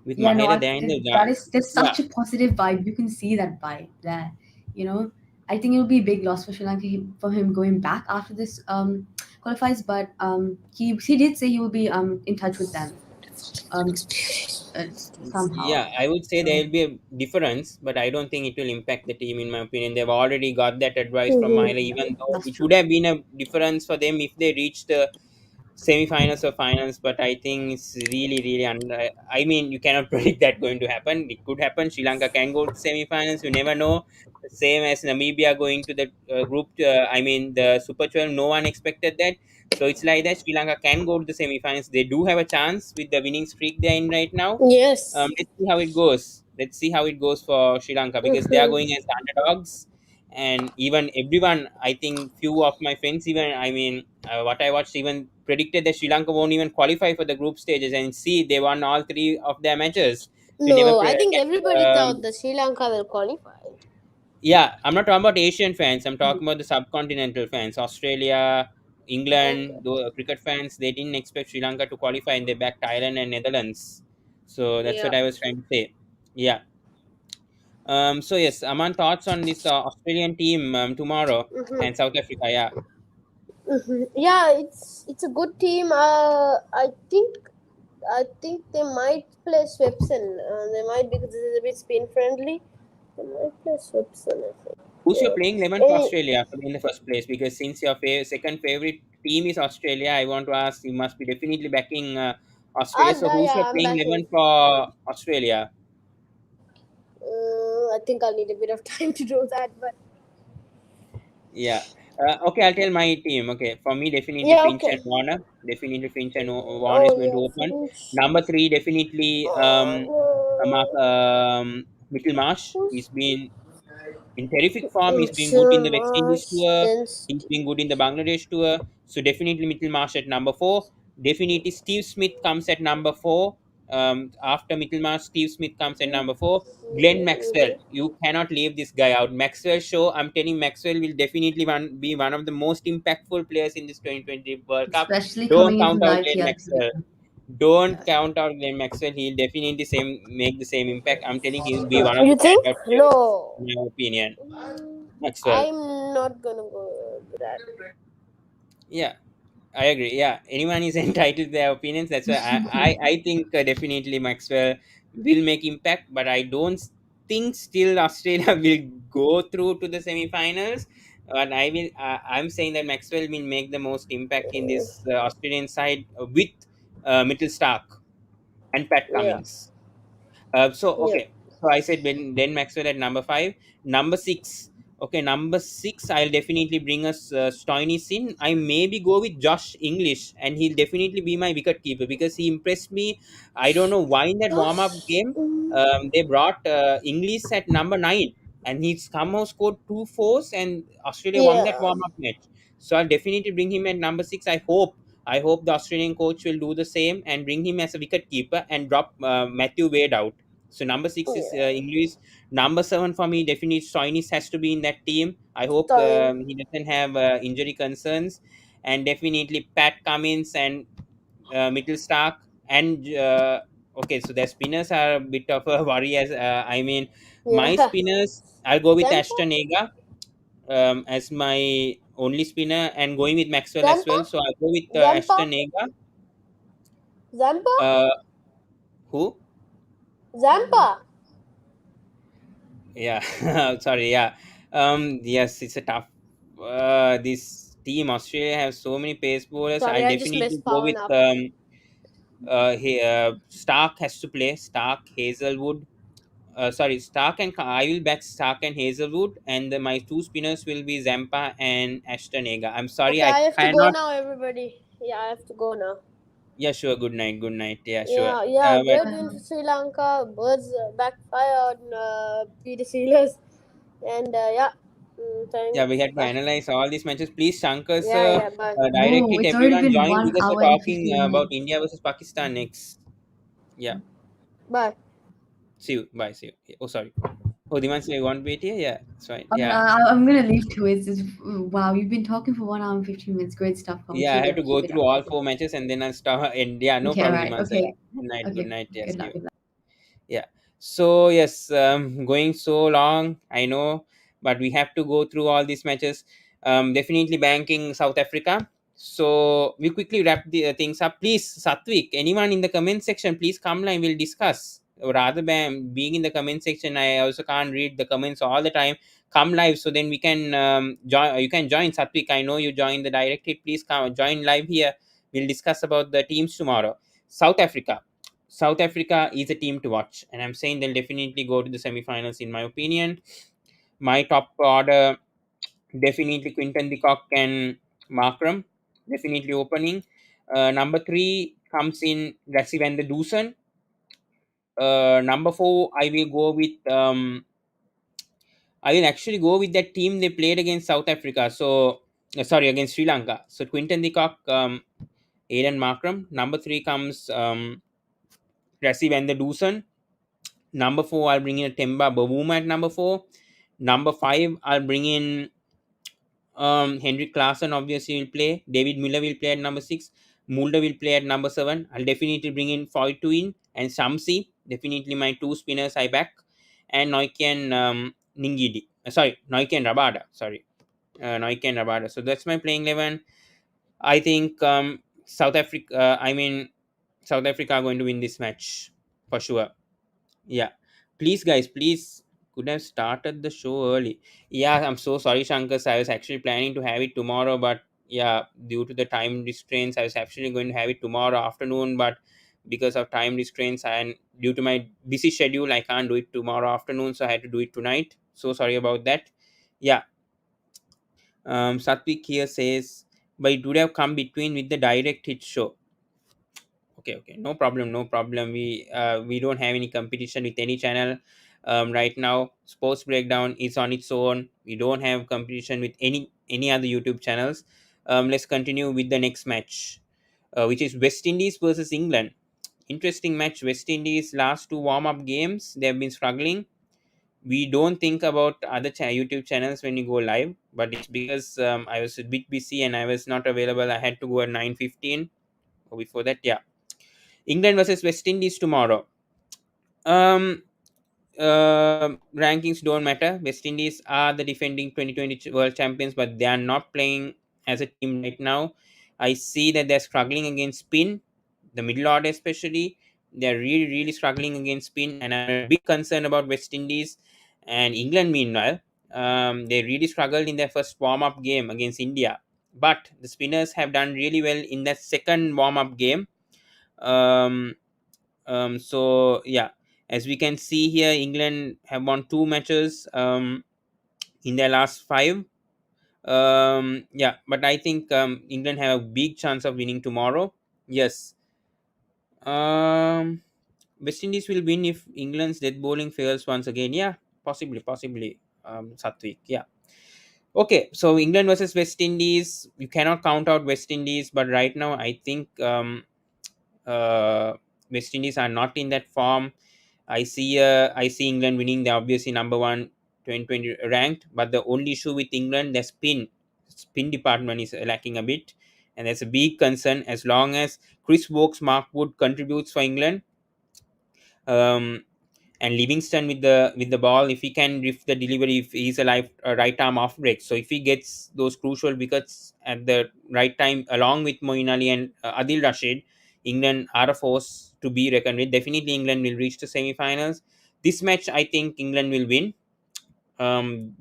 With Yeah, no, Mahela there in the that is there's yeah, such a positive vibe. You can see that vibe there. You know, I think it will be a big loss for Sri Lanka for him going back after this qualifies, but he did say he will be in touch with them um somehow. yeah, I would say there So will be a difference, but I don't think it will impact the team. In my opinion, they've already got that advice from Mahela. Mm-hmm. Even though that's it true. would have been a difference for them if they reached the semi-finals or finals, but I think it's really really I mean, you cannot predict that going to happen. It could happen. Sri Lanka can go to semi-finals, you never know. Same as Namibia going to the group I mean the Super 12, no one expected that. So it's like that, Sri Lanka can go to the semi-finals. They do have a chance with the winning streak they're in right now. Yes. Let's see how it goes. Let's see how it goes for Sri Lanka because they are going Mm-hmm. as underdogs. And even everyone, I think few of my friends, even I mean, what I watched, even predicted that Sri Lanka won't even qualify for the group stages. And see, they won all three of their matches. We never No, I think everybody thought um, that Sri Lanka will qualify. yeah, I'm not talking about Asian fans. I'm talking about the subcontinental fans. Australia, England, Okay. the cricket fans, they didn't expect Sri Lanka to qualify, and they backed Thailand and Netherlands. So that's Yeah. what I was trying to say. Yeah. So yes, Aman, thoughts on this Australian team tomorrow and Mm-hmm. South Africa? Yeah. Mm-hmm. Yeah, it's a good team. I think they might play Swepson. They might because this is a bit spin friendly. They might play Swepson, I think. Who's your Yeah. playing 11 for Any, Australia in the first place? Because since your second favorite team is Australia, I want to ask. You must be definitely backing Australia. So who's your yeah, I'm playing backing. 11 for Australia? I think I'll need a bit of time to do that, but Yeah. Okay, I'll tell my team. Okay, for me, definitely yeah, Finch and okay. Warner. Definitely Finch and Warner is Oh going to yeah, open. Finch. Number three, definitely Mark Mittelmarsh. Who's He's been in terrific form. He's been good in Mitchell the West Indies Marsh? tour. Then He's been good in the Bangladesh tour. So definitely Mittelmarsh at number four. Definitely Steve Smith comes at number four. After Mittelmarsh, Steve Smith comes at number four. Glenn Maxwell, you cannot leave this guy out. Maxwell show, I'm telling Maxwell will definitely be one of the most impactful players in this 2020 World Cup. especially Don't coming into count the out Glenn IPL Maxwell. team. Don't Yeah. count out Glenn Maxwell. He'll definitely make the same impact. I'm telling he'll be one of the You think? standout players, No. in my opinion. Maxwell. I'm not gonna go with that. Yeah, I agree. Yeah, anyone is entitled to their opinions. That's why I think definitely Maxwell will make impact, but I don't think still Australia will go through to the semi-finals. But I'm saying that Maxwell will make the most impact in this Australian side with Mitchell Stark and Pat Yeah. Cummins. So Yeah. okay, so I said Ben Maxwell at number five. Number six, okay, number six. I'll definitely bring us Stoinis in. I maybe go with Josh English, and he'll definitely be my wicket keeper because he impressed me. I don't know why in that warm up Gosh. game they brought English at number nine, and he somehow scored two fours, and Australia won that Yeah. warm up match. So I'll definitely bring him at number six. I hope the Australian coach will do the same and bring him as a wicket keeper and drop Matthew Wade out. So number six is Yeah. English. Number seven for me, definitely Stoinis has to be in that team. I hope Time. he doesn't have injury concerns, and definitely Pat Cummins and Mitchell Stark and okay. So their spinners are a bit of a worry. As I mean, my Yeah. spinners, I'll go with Zampa. Ashton Aga as my only spinner, and going with Maxwell as Zampa. well. So I'll go with Zampa. Ashton Aga. Zampa. Uh, who? Zampa. Yeah, sorry. Yeah, yes, it's a tough. This team Australia have so many pace bowlers. Sorry, I'll I just definitely messed go Pawan with up. Stark has to play. Stark, Hazelwood. Sorry, Stark and I will back Stark and Hazelwood, and my two spinners will be Zampa and Ashton Aga. I'm sorry, Okay, I I have to go cannot. now, everybody. Yeah, I have to go now. Yeah, sure. Good night. Good night. Yeah, sure. Yeah, yeah, But great win for Sri Lanka. Birds backfired on Peter Sealers. And yeah, yeah, we thanks. had to Bye. analyze all these matches. Please, Shankar Yeah, sir, yeah, bye. direct Oh, it. it's already Everyone been join one because hour we're and talking 15 about minutes. India versus Pakistan next. Yeah. Bye. See you. Bye. See you. Oh, sorry. Oh, Diman, say you want to wait here? Yeah, that's right. I'm, Yeah. uh, I'm gonna leave too. Wow, you've been talking for 1 hour and 15 minutes. Great stuff, Tom. Yeah, I Keep it have up. to go Keep it through up. all Okay. four matches and then I'll start. And yeah, no Okay. All problem, right. Diman, sir. Yeah. Okay. Good night. Good Okay. night. Yeah, Good see luck. you. Good luck. Yeah. So yes, going so long, I know, but we have to go through all these matches. Definitely banking South Africa. So we quickly wrap the things up. Please, Satvik, anyone in the comment section, please come live. We'll discuss. Rather than being in the comment section, I also can't read the comments all the time. Come live so then we can join. You can join, Satvik. I know you join the directly. Please come join live here. We'll discuss about the teams tomorrow. South Africa. South Africa is a team to watch, and I'm saying they'll definitely go to the semifinals, in my opinion. My top order, definitely Quinton de Kock and Markram, definitely opening. Number three comes in Rassie van der Dusen. Number four, I will actually go with that team they played against South Africa. So sorry, against Sri Lanka. So Quinton de Kock, Aiden Markram. Number three comes Rassie van der Dusen. Number four, I'll bring in a Temba Bavuma at number four. Number five, I'll bring in Henrik Klaasen, obviously, will play. David Miller will play at number six. Mulder will play at number seven. I'll definitely bring in Foytuin and Shamsi. Definitely my two spinners I back. And Noike and Ningidi. Noike and Rabada. Noike and Rabada. So that's my playing 11. I think South Africa are going to win this match for sure. Yeah. Please, guys, please could have started the show early. Yeah, I'm so sorry, Shankar. I was actually planning to have it tomorrow, but yeah, due to the time restraints, I was actually going to have it tomorrow afternoon, but because of time restraints and due to my busy schedule, I can't do it tomorrow afternoon, so I had to do it tonight. So sorry about that. Yeah. Satvik here says, but it would have come between with the direct hit show. Okay, no problem, no problem. We don't have any competition with any channel right now. Sports breakdown is on its own. We don't have competition with any other YouTube channels. Let's continue with the next match, which is West Indies versus England. Interesting match. West Indies last two warm-up games they have been struggling. We don't think about other YouTube channels when you go live, but it's because I was a bit busy and I was not available. I had to go at 9:15. Before that, yeah, England versus West Indies tomorrow. Um, Rankings don't matter. West Indies are the defending 2020 world champions, but they are not playing as a team right now. I see that they're struggling against spin, the middle order especially. They're really struggling against spin, and I'm a big concern about West Indies and England. Meanwhile, They really struggled in their first warm-up game against India, but the spinners have done really well in that second warm-up game. um, so yeah, as we can see here, England have won 2 matches in their last 5. Yeah, but I think England have a big chance of winning tomorrow. Yes. um West Indies will win if England's death bowling fails once again. Yeah, possibly, Satwik. Yeah. Okay, so England versus West Indies. You cannot count out West Indies, but right now I think uh, West Indies are not in that form. I see England winning. They're obviously number one 2020 ranked, but the only issue with England, the spin department is lacking a bit, and that's a big concern. As long as Chris Woakes, Mark Wood contributes for England, um, and Livingston with the ball, if he can riff the delivery, if he's a right arm off break, so if he gets those crucial wickets at the right time along with Moeen Ali and Adil Rashid, England are a force to be reckoned with. Definitely England will reach the semi-finals. This match I think England will win,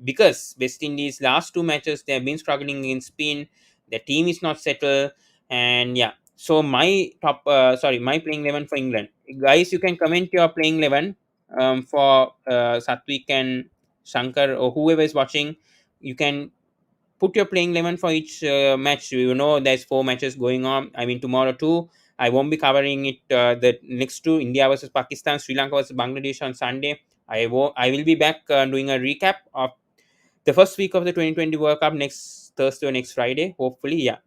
because West Indies last 2 matches they have been struggling in spin. Their team is not settled, and yeah. So my playing 11 for England, guys. You can comment your playing 11 for Satwik and Shankar or whoever is watching. You can put your playing 11 for each match. You know, there's 4 matches going on. I mean, tomorrow too. I won't be covering it. The next two, India versus Pakistan, Sri Lanka versus Bangladesh on Sunday. I will be back doing a recap of the first week of the 2020 World Cup next Thursday or next Friday, hopefully. Yeah.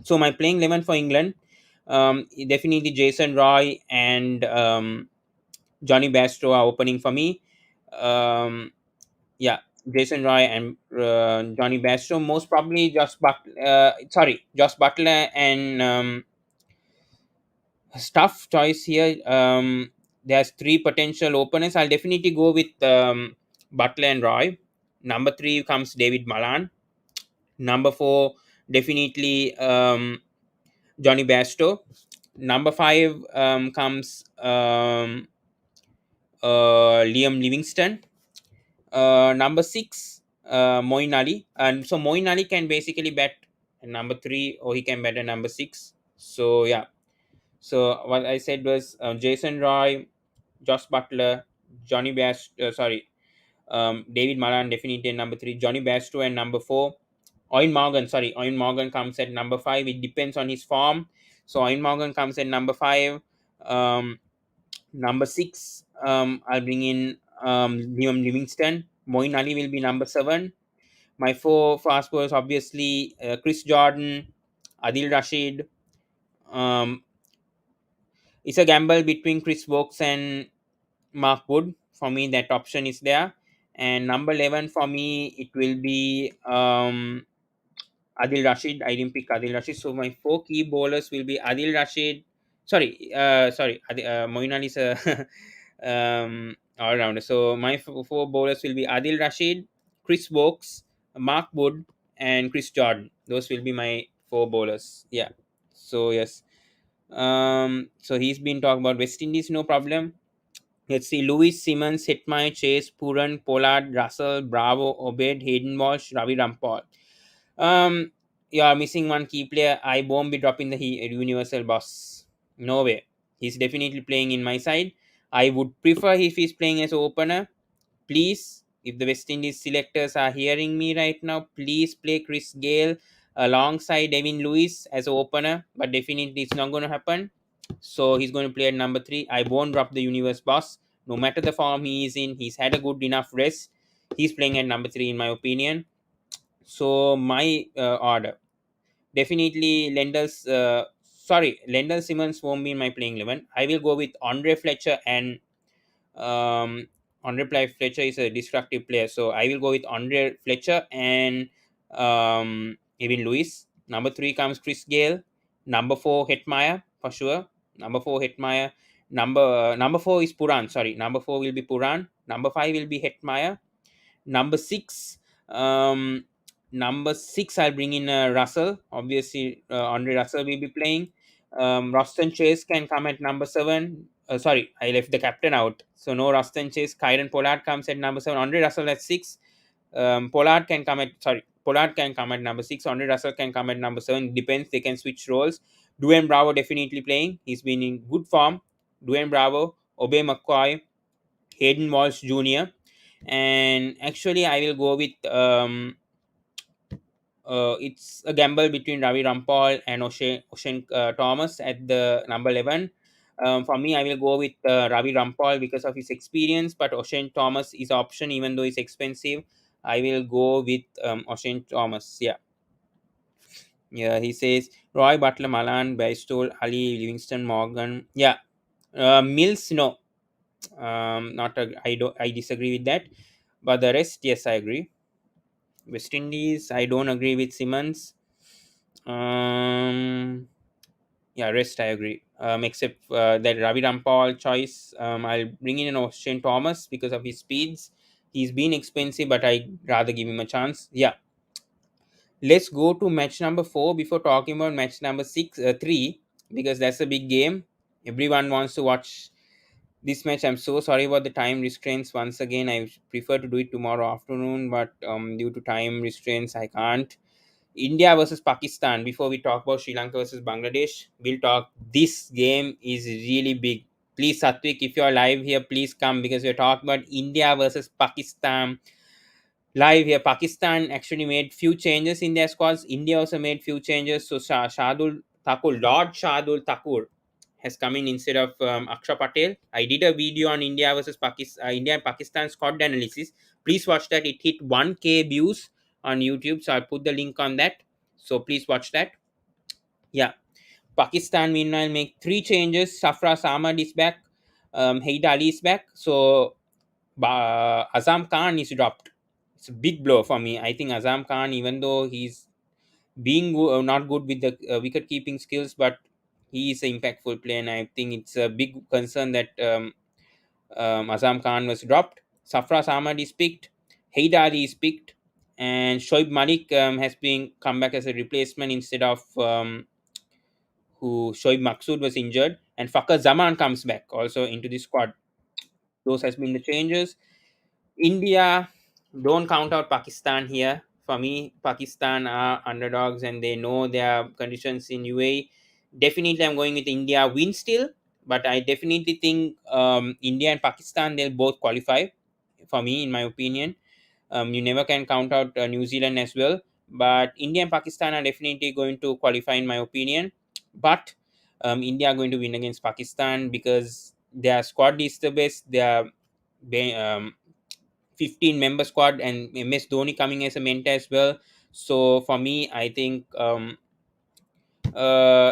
So my playing 11 for England, definitely Jason Roy and Johnny Bairstow are opening for me. Um, yeah, Jason Roy and Johnny Bairstow. Most probably Josh Butler and tough choice here. There's 3 potential openers. I'll definitely go with Butler and Roy. Number 3 comes David Malan. Number 4, definitely Johnny Bairstow. Number 5 comes Liam Livingston. Number 6, Moeen Ali. And so Moeen Ali can basically bat at number 3, or he can bat at number 6. So yeah. So what I said was Jason Roy, Josh Butler, David Malan definitely at number 3, Johnny Bairstow and number 4, Owen Morgan comes at number 5. It depends on his form. So Owen Morgan comes at number 5. Number 6, I'll bring in Liam Livingston. Moeen Ali will be number 7. My 4 fast bowlers, obviously, Chris Jordan, Adil Rashid. Um, it's a gamble between Chris Woakes and Mark Wood. For me, that option is there. And number 11 for me, it will be Adil Rashid. I didn't pick Adil Rashid. So my 4 key bowlers will be Adil Rashid. Moeen Ali is a all rounder. So my 4 bowlers will be Adil Rashid, Chris Woakes, Mark Wood, and Chris Jordan. Those will be my 4 bowlers. Yeah. So yes. So he's been talking about West Indies, no problem. Let's see. Lewis, Simmons, Hetmai, Chase, Puran, Pollard, Russell, Bravo, Obed, Hayden Walsh, Ravi Rampal. You are missing one key player. I won't be dropping the universal boss. No way. He's definitely playing in my side. I would prefer if he's playing as opener. Please, if the West Indies selectors are hearing me right now, please play Chris Gale alongside Devin Lewis as opener. But definitely it's not going to happen. So he's going to play at number 3. I won't drop the universe boss. No matter the form he is in, he's had a good enough rest. He's playing at number 3 in my opinion. So my order, definitely Lendl Simmons won't be in my playing 11. I will go with Andre Fletcher and um, Fletcher is a destructive player, so I will go with Andre Fletcher and Evan Lewis. Number 3 comes Chris Gale. Number 4 Hetmeyer for sure. Number 4 Hetmeyer. Number 4 is Puran. Sorry, number 4 will be Puran. Number 5 will be Hetmeyer. Number 6, I'll bring in Russell. Obviously, Andre Russell will be playing. Roston Chase can come at number 7. Sorry, I left the captain out. So no Roston Chase. Kyron Pollard comes at number 7. Andre Russell at 6. Pollard can come at Pollard can come at number 6. Andre Russell can come at number 7. Depends. They can switch roles. Dwayne Bravo definitely playing. He's been in good form. Dwayne Bravo, Obey McCoy, Hayden Walsh Jr. And actually, I will go with it's a gamble between Ravi Rampal and O'Shane Thomas at the number 11. For me, I will go with Ravi Rampal because of his experience, but O'Shane Thomas is option even though it's expensive. I will go with O'Shane Thomas. Yeah. Yeah, he says Roy Butler, Malan, Baistol, Ali, Livingston, Morgan. Yeah. Mills, no. Not a, I don't. I disagree with that. But the rest, yes, I agree. West Indies, I don't agree with Simmons. Um, yeah, rest I agree. Except that Ravi Rampal choice, I'll bring in an Australian Thomas because of his speeds. He's been expensive, but I rather give him a chance. Yeah, let's go to match number 4 before talking about match number 3 because that's a big game. Everyone wants to watch this match. I'm so sorry about the time restraints. Once again, I prefer to do it tomorrow afternoon, but due to time restraints, I can't. India versus Pakistan. Before we talk about Sri Lanka versus Bangladesh, we'll talk. This game is really big. Please, Satwik, if you're live here, please come because we're talking about India versus Pakistan live here. Pakistan actually made few changes in their squads. India also made few changes. So Shardul Thakur, Lord Shardul Thakur, has come in instead of Aksha Patel. I did a video on India versus Pakistan, India and Pakistan squad analysis. Please watch that. It hit 1K views on YouTube, so I'll put the link on that. So please watch that. Yeah, Pakistan meanwhile make 3 changes. Safra Samad is back. Haida Ali is back. So Azam Khan is dropped. It's a big blow for me. I think Azam Khan, even though he's being not good with the wicket keeping skills, but he is an impactful player, and I think it's a big concern that Azam Khan was dropped. Safras Ahmad is picked, Haidar Ali is picked, and Shoaib Malik has been come back as a replacement instead of who Shoaib Maksud was injured, and Fakar Zaman comes back also into the squad. Those has been the changes. India, don't count out Pakistan here. For me, Pakistan are underdogs and they know their conditions in UAE. Definitely, I'm going with India win still, but I definitely think India and Pakistan they'll both qualify. For me, in my opinion, you never can count out New Zealand as well. But India and Pakistan are definitely going to qualify, in my opinion. But India are going to win against Pakistan because their squad is the best. Their 15-member squad and MS Dhoni coming as a mentor as well. So for me, I think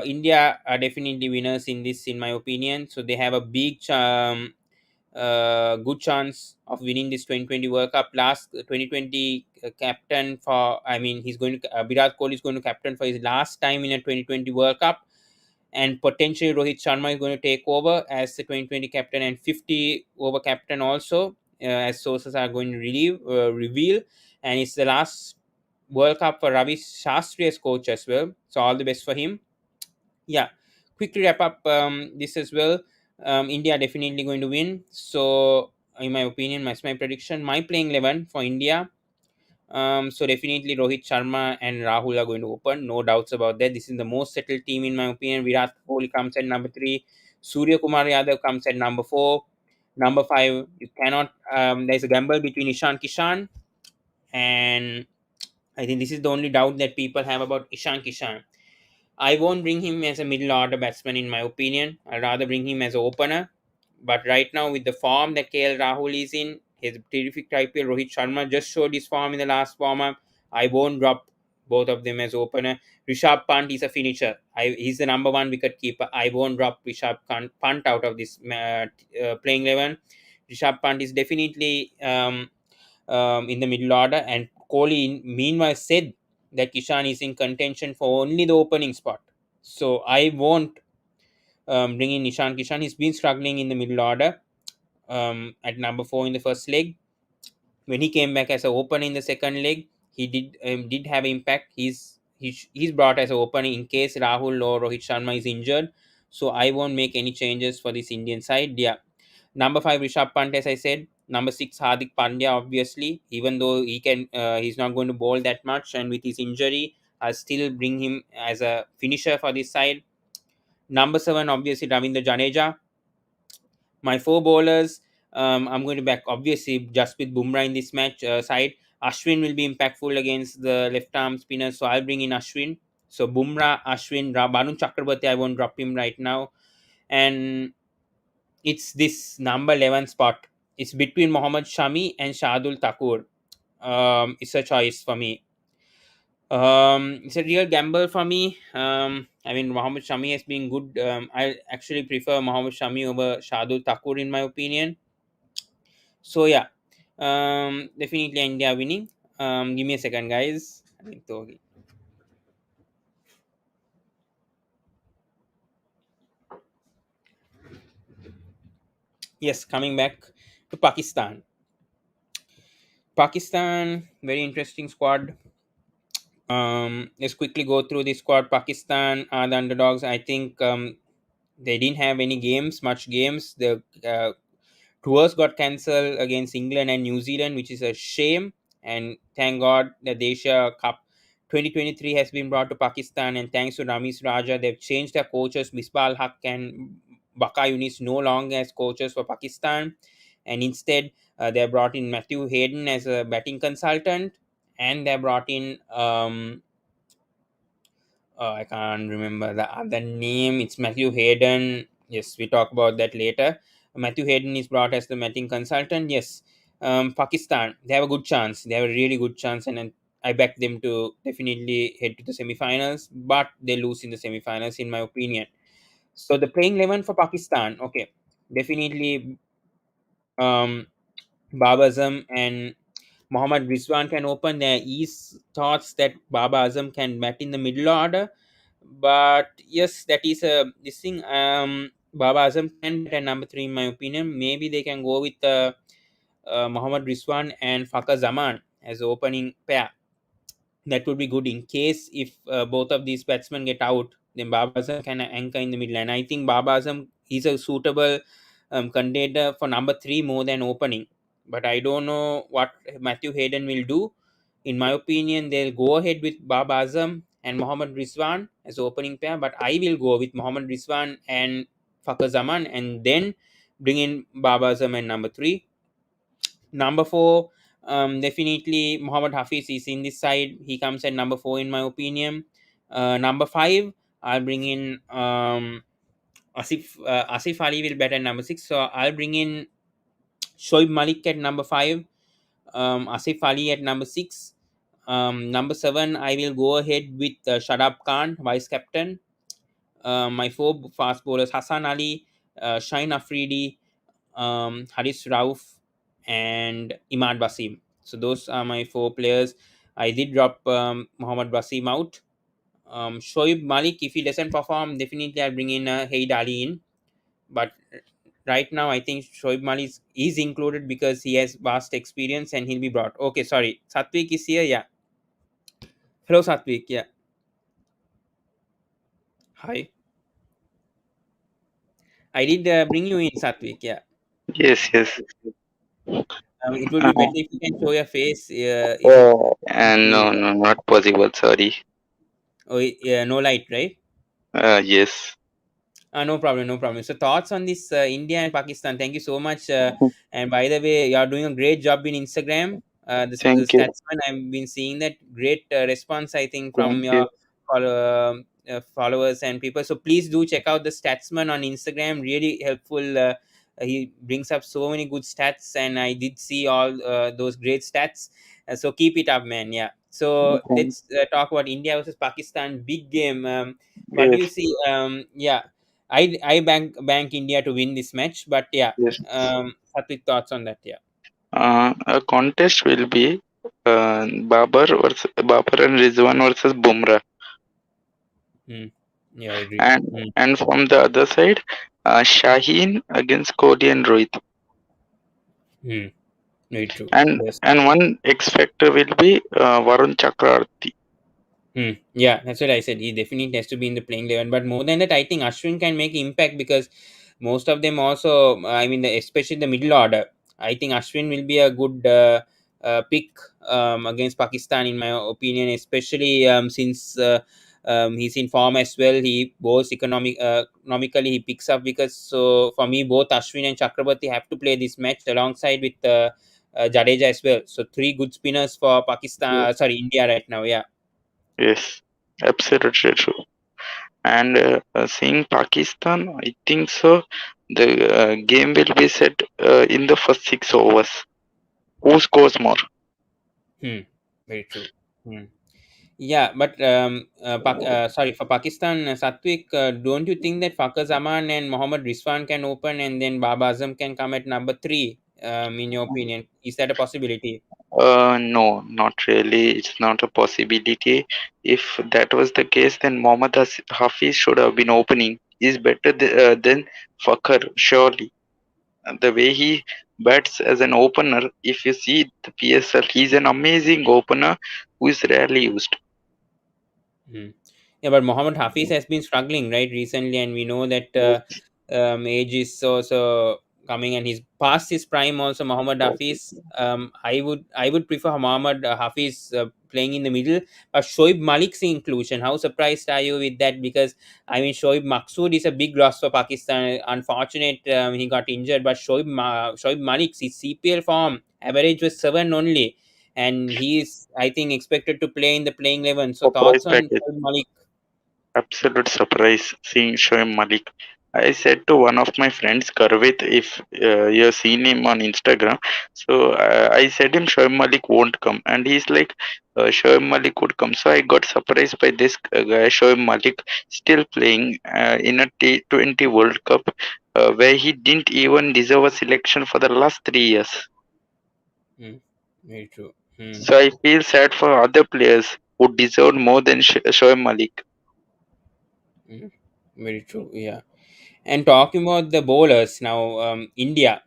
India are definitely winners in this, in my opinion. So they have a big good chance of winning this 2020 World Cup. Last 2020 captain for, I mean, he's going to Virat Kohli is going to captain for his last time in a 2020 World Cup, and potentially Rohit Sharma is going to take over as the 2020 captain and 50 over captain also, as sources are going to reveal. And it's the last World Cup for Ravi Shastri as coach as well. So all the best for him. Yeah, quickly wrap up this as well. India definitely going to win. So in my opinion, my prediction, my playing 11 for India. So definitely Rohit Sharma and Rahul are going to open, no doubts about that. This is the most settled team in my opinion. Virat Kohli comes at number 3, Surya Kumar Yadav comes at number 4, number 5. You cannot. There's a gamble between Ishan Kishan, and I think this is the only doubt that people have about Ishan Kishan. I won't bring him as a middle order batsman in my opinion. I'd rather bring him as an opener. But right now, with the form that KL Rahul is in, his terrific IPL, Rohit Sharma just showed his form in the last warm up. I won't drop both of them as opener. Rishabh Pant is a finisher. He's the number 1 wicket keeper. I won't drop Rishabh Pant out of this playing 11. Rishabh Pant is definitely in the middle order, and Kohli meanwhile said that Kishan is in contention for only the opening spot. So I won't bring in Nishan Kishan. He's been struggling in the middle order at number 4 in the first leg. When he came back as an opener in the second leg, he did have impact. He's brought as an opener in case Rahul or Rohit Sharma is injured. So I won't make any changes for this Indian side. Yeah. Number 5, Rishabh Pant, as I said. Number 6, Hadik Pandya, obviously. Even though he's not going to bowl that much, and with his injury, I'll still bring him as a finisher for this side. Number 7, obviously, Ravindra Jadeja. My 4 bowlers, I'm going to back, obviously, just with Bumrah in this match side. Ashwin will be impactful against the left arm spinner, so I'll bring in Ashwin. So Bumrah, Ashwin, Barun Chakrabarti, I won't drop him right now. And it's this number 11 spot. It's between Mohammad Shami and Shardul Thakur. It's a choice for me. It's a real gamble for me. I mean, Mohammad Shami has been good. I actually prefer Mohammad Shami over Shardul Thakur in my opinion. So yeah, definitely India winning. Give me a second, guys. Yes, coming back to Pakistan. Pakistan, very interesting squad. Let's quickly go through the squad. Pakistan are the underdogs. I think they didn't have any games, much games. The tours got cancelled against England and New Zealand, which is a shame. And thank God that the Asia Cup 2023 has been brought to Pakistan. And thanks to Ramesh Raja, they've changed their coaches. Misbah Haq and Baka Yunis no longer as coaches for Pakistan. And instead, they brought in Matthew Hayden as a batting consultant. And they brought in I can't remember the other name. It's Matthew Hayden. Yes, we talk about that later. Matthew Hayden is brought as the batting consultant. Yes, Pakistan, they have a good chance. They have a really good chance, and I back them to definitely head to the semi-finals. But they lose in the semi-finals, in my opinion. So the playing 11 for Pakistan, okay, definitely Babar Azam and Mohammad Rizwan can open. There is thoughts that Baba Azam can bat in the middle order, but yes, that is a this thing. Baba Azam can bat at number 3 in my opinion. Maybe they can go with Mohammad Rizwan and Fakhar Zaman as the opening pair. That would be good in case if both of these batsmen get out, then Baba Azam can anchor in the middle. And I think Baba Azam is a suitable contender for number 3 more than opening. But I don't know what Matthew Hayden will do. In my opinion, they'll go ahead with Baba Azam and Mohammad Rizwan as opening pair. But I will go with Mohammad Rizwan and Fakhar Zaman and then bring in Baba Azam and number 3. Number 4, definitely Muhammad Hafiz is in this side. He comes at number 4 in my opinion. Number 5, I'll bring in Asif Ali will bat at number 6. So I'll bring in Shoaib Malik at number 5. Asif Ali at number 6. Number 7, I will go ahead with Shadab Khan, vice captain. My 4 fast bowlers: Hassan Ali, Shine Afridi, Haris Rauf, and Imad Basim. So those are my 4 players. I did drop Muhammad Basim out. Shoaib Malik, if he doesn't perform, definitely I'll bring in Haid Ali in. But right now, I think Shoaib Malik is included because he has vast experience and he'll be brought. Okay, sorry. Satwik is here. Yeah. Hello, Satwik. Yeah. Hi. I did bring you in, Satwik. Yeah. Yes, yes. It would be Uh, better if you can show your face. Is it? and no, no, not possible. Sorry. Oh, yeah, no light, right? Yes. No problem, no problem. So, thoughts on this India and Pakistan? Thank you so much. And by the way, you are doing a great job in Instagram. The Thank you. statsman, I've been seeing that great response, I think, from Thank you. your followers and people. So, please do check out the statsman on Instagram. Really helpful. He brings up so many good stats, and I did see all those great stats. So, keep it up, man. Yeah. So, Thank- let's talk about India versus Pakistan. Big game. What do Yes, you see? Yeah, I bank India to win this match, but yeah, yes. Satvik, thoughts on that? Yeah. A contest will be Babar and Rizwan versus Bumrah, Hmm. Yeah, I agree. and from the other side, Shaheen against Kohli and Rohit, Hmm. Very true. and Yes. one X factor will be Varun Chakravarti. Yeah, that's what I said. He definitely has to be in the playing 11. But more than that, I think Ashwin can make impact because most of them also, I mean, especially the middle order. I think Ashwin will be a good pick against Pakistan, in my opinion, especially since he's in form as well. He bowls economically, he picks up wickets. So for me, both Ashwin and Chakrabarti have to play this match alongside with Jadeja as well. So three good spinners for Pakistan, Yes, sorry, India right now. Yeah. yes, absolutely true. And seeing Pakistan, I think so. The game will be set in the first 6 overs. Who scores more? Very true. Hmm. Yeah, but sorry, for Pakistan, Satwik, don't you think that Fakhar Zaman and Mohammad Rizwan can open and then Baba Azam can come at number three? In your opinion, is that a possibility? No, not really. It's not a possibility. If that was the case, then Mohammad Hafiz should have been opening. He's better than Fakhar, surely. The way he bats as an opener, if you see the PSL, he's an amazing opener who is rarely used. Hmm. Yeah, but Mohammad Hafiz has been struggling right recently, and we know that age is also coming, and he's past his prime. Also, Mohammad Hafiz. I would prefer Mohammad Hafiz playing in the middle, but Shoaib Malik's inclusion. How surprised are you with that? Because I mean, Shoaib Maqsood is a big loss for Pakistan. Unfortunate, he got injured, but Shoaib Malik's his CPL form average was 7 only, and he is, I think, expected to play in the playing 11. So Surprise thoughts on package. Shoaib Malik? Absolute surprise seeing Shoaib Malik. I said to one of my friends, Karvit, if you have seen him on Instagram, so I said him Shoaib Malik won't come, and he's like, Shoaib Malik would come. So I got surprised by this guy, Shoaib Malik, still playing in a T20 World Cup, where he didn't even deserve a selection for the last 3 years. Hmm. Very true. So I feel sad for other players who deserved more than Shoaib Malik. Hmm. Very true. Yeah. And talking about the bowlers now, India.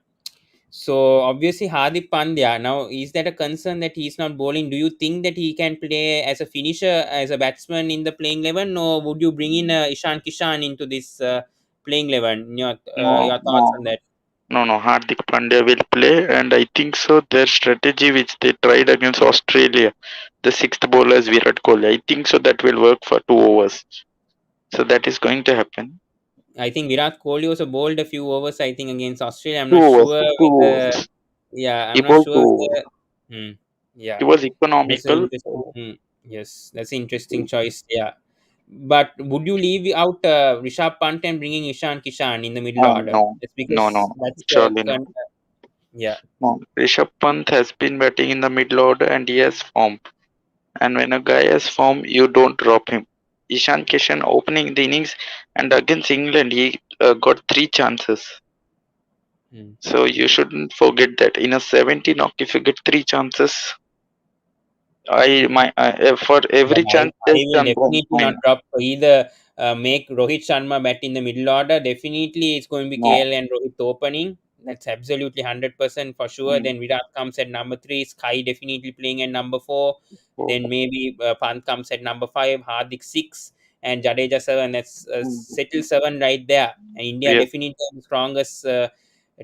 So obviously Hadik Pandya. Now, is that a concern that he's not bowling? Do you think that he can play as a finisher, as a batsman in the playing 11, or would you bring in Ishan Kishan into this playing 11? Your No, thoughts no. on that? No, Hardik Pandya will play, and I think so. Their strategy, which they tried against Australia, the sixth bowler is Virat Kohli. I think so that will work for 2 overs. So that is going to happen. I think Virat Kohli also bowled a few overs, I think, against Australia. I'm Two not overs, sure two whether, overs. yeah, He I'm not bowled two sure overs. whether, hmm, yeah, He was that's an economical. interesting, yes, that's an interesting choice, yeah. But would you leave out Rishabh Pant and bringing Ishan Kishan in the middle order? No, Just no, because no, that's the, surely not. yeah. No, Rishabh Pant has been batting in the middle order and he has form. And when a guy has form, you don't drop him. Ishan Kishan opening the innings and against England, he got 3 chances. Hmm. So you shouldn't forget that in a 70 knock, if you get 3 chances, for Yeah, every chance I there's will done definitely not mine. drop. So either make Rohit Sharma bat in the middle order. Definitely, it's going to be No, KL and Rohit opening. That's absolutely 100% for sure. mm, Then Virat comes at number three. Sky definitely playing at number four. oh, Then maybe Pant comes at number five. Hardik six and Jadeja seven. That's mm, settle seven right there. And India yes, definitely have the strongest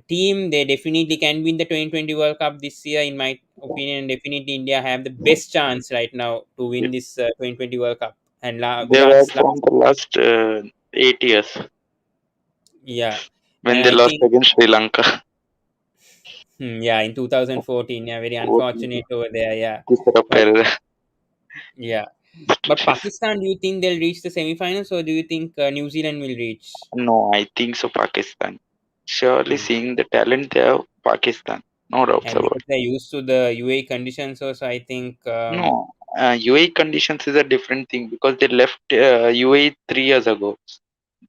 team. They definitely can win the 2020 World Cup this year, in my opinion. Definitely, India have the best chance right now to win yes. this 2020 World Cup. And They've had Virat's from last, the last 8 years yeah, when and they I lost think, against Sri Lanka. yeah, in 2014, yeah, very Oh, unfortunate over there, yeah, Tisera but Pereira. yeah, but Pakistan, do you think they'll reach the semifinals, or do you think New Zealand will reach? No, I think so. Pakistan. Surely Hmm. seeing the talent there, Pakistan. No doubts And about because it. they're used to the UAE conditions, also, I think, No, UAE conditions is a different thing because they left UAE 3 years ago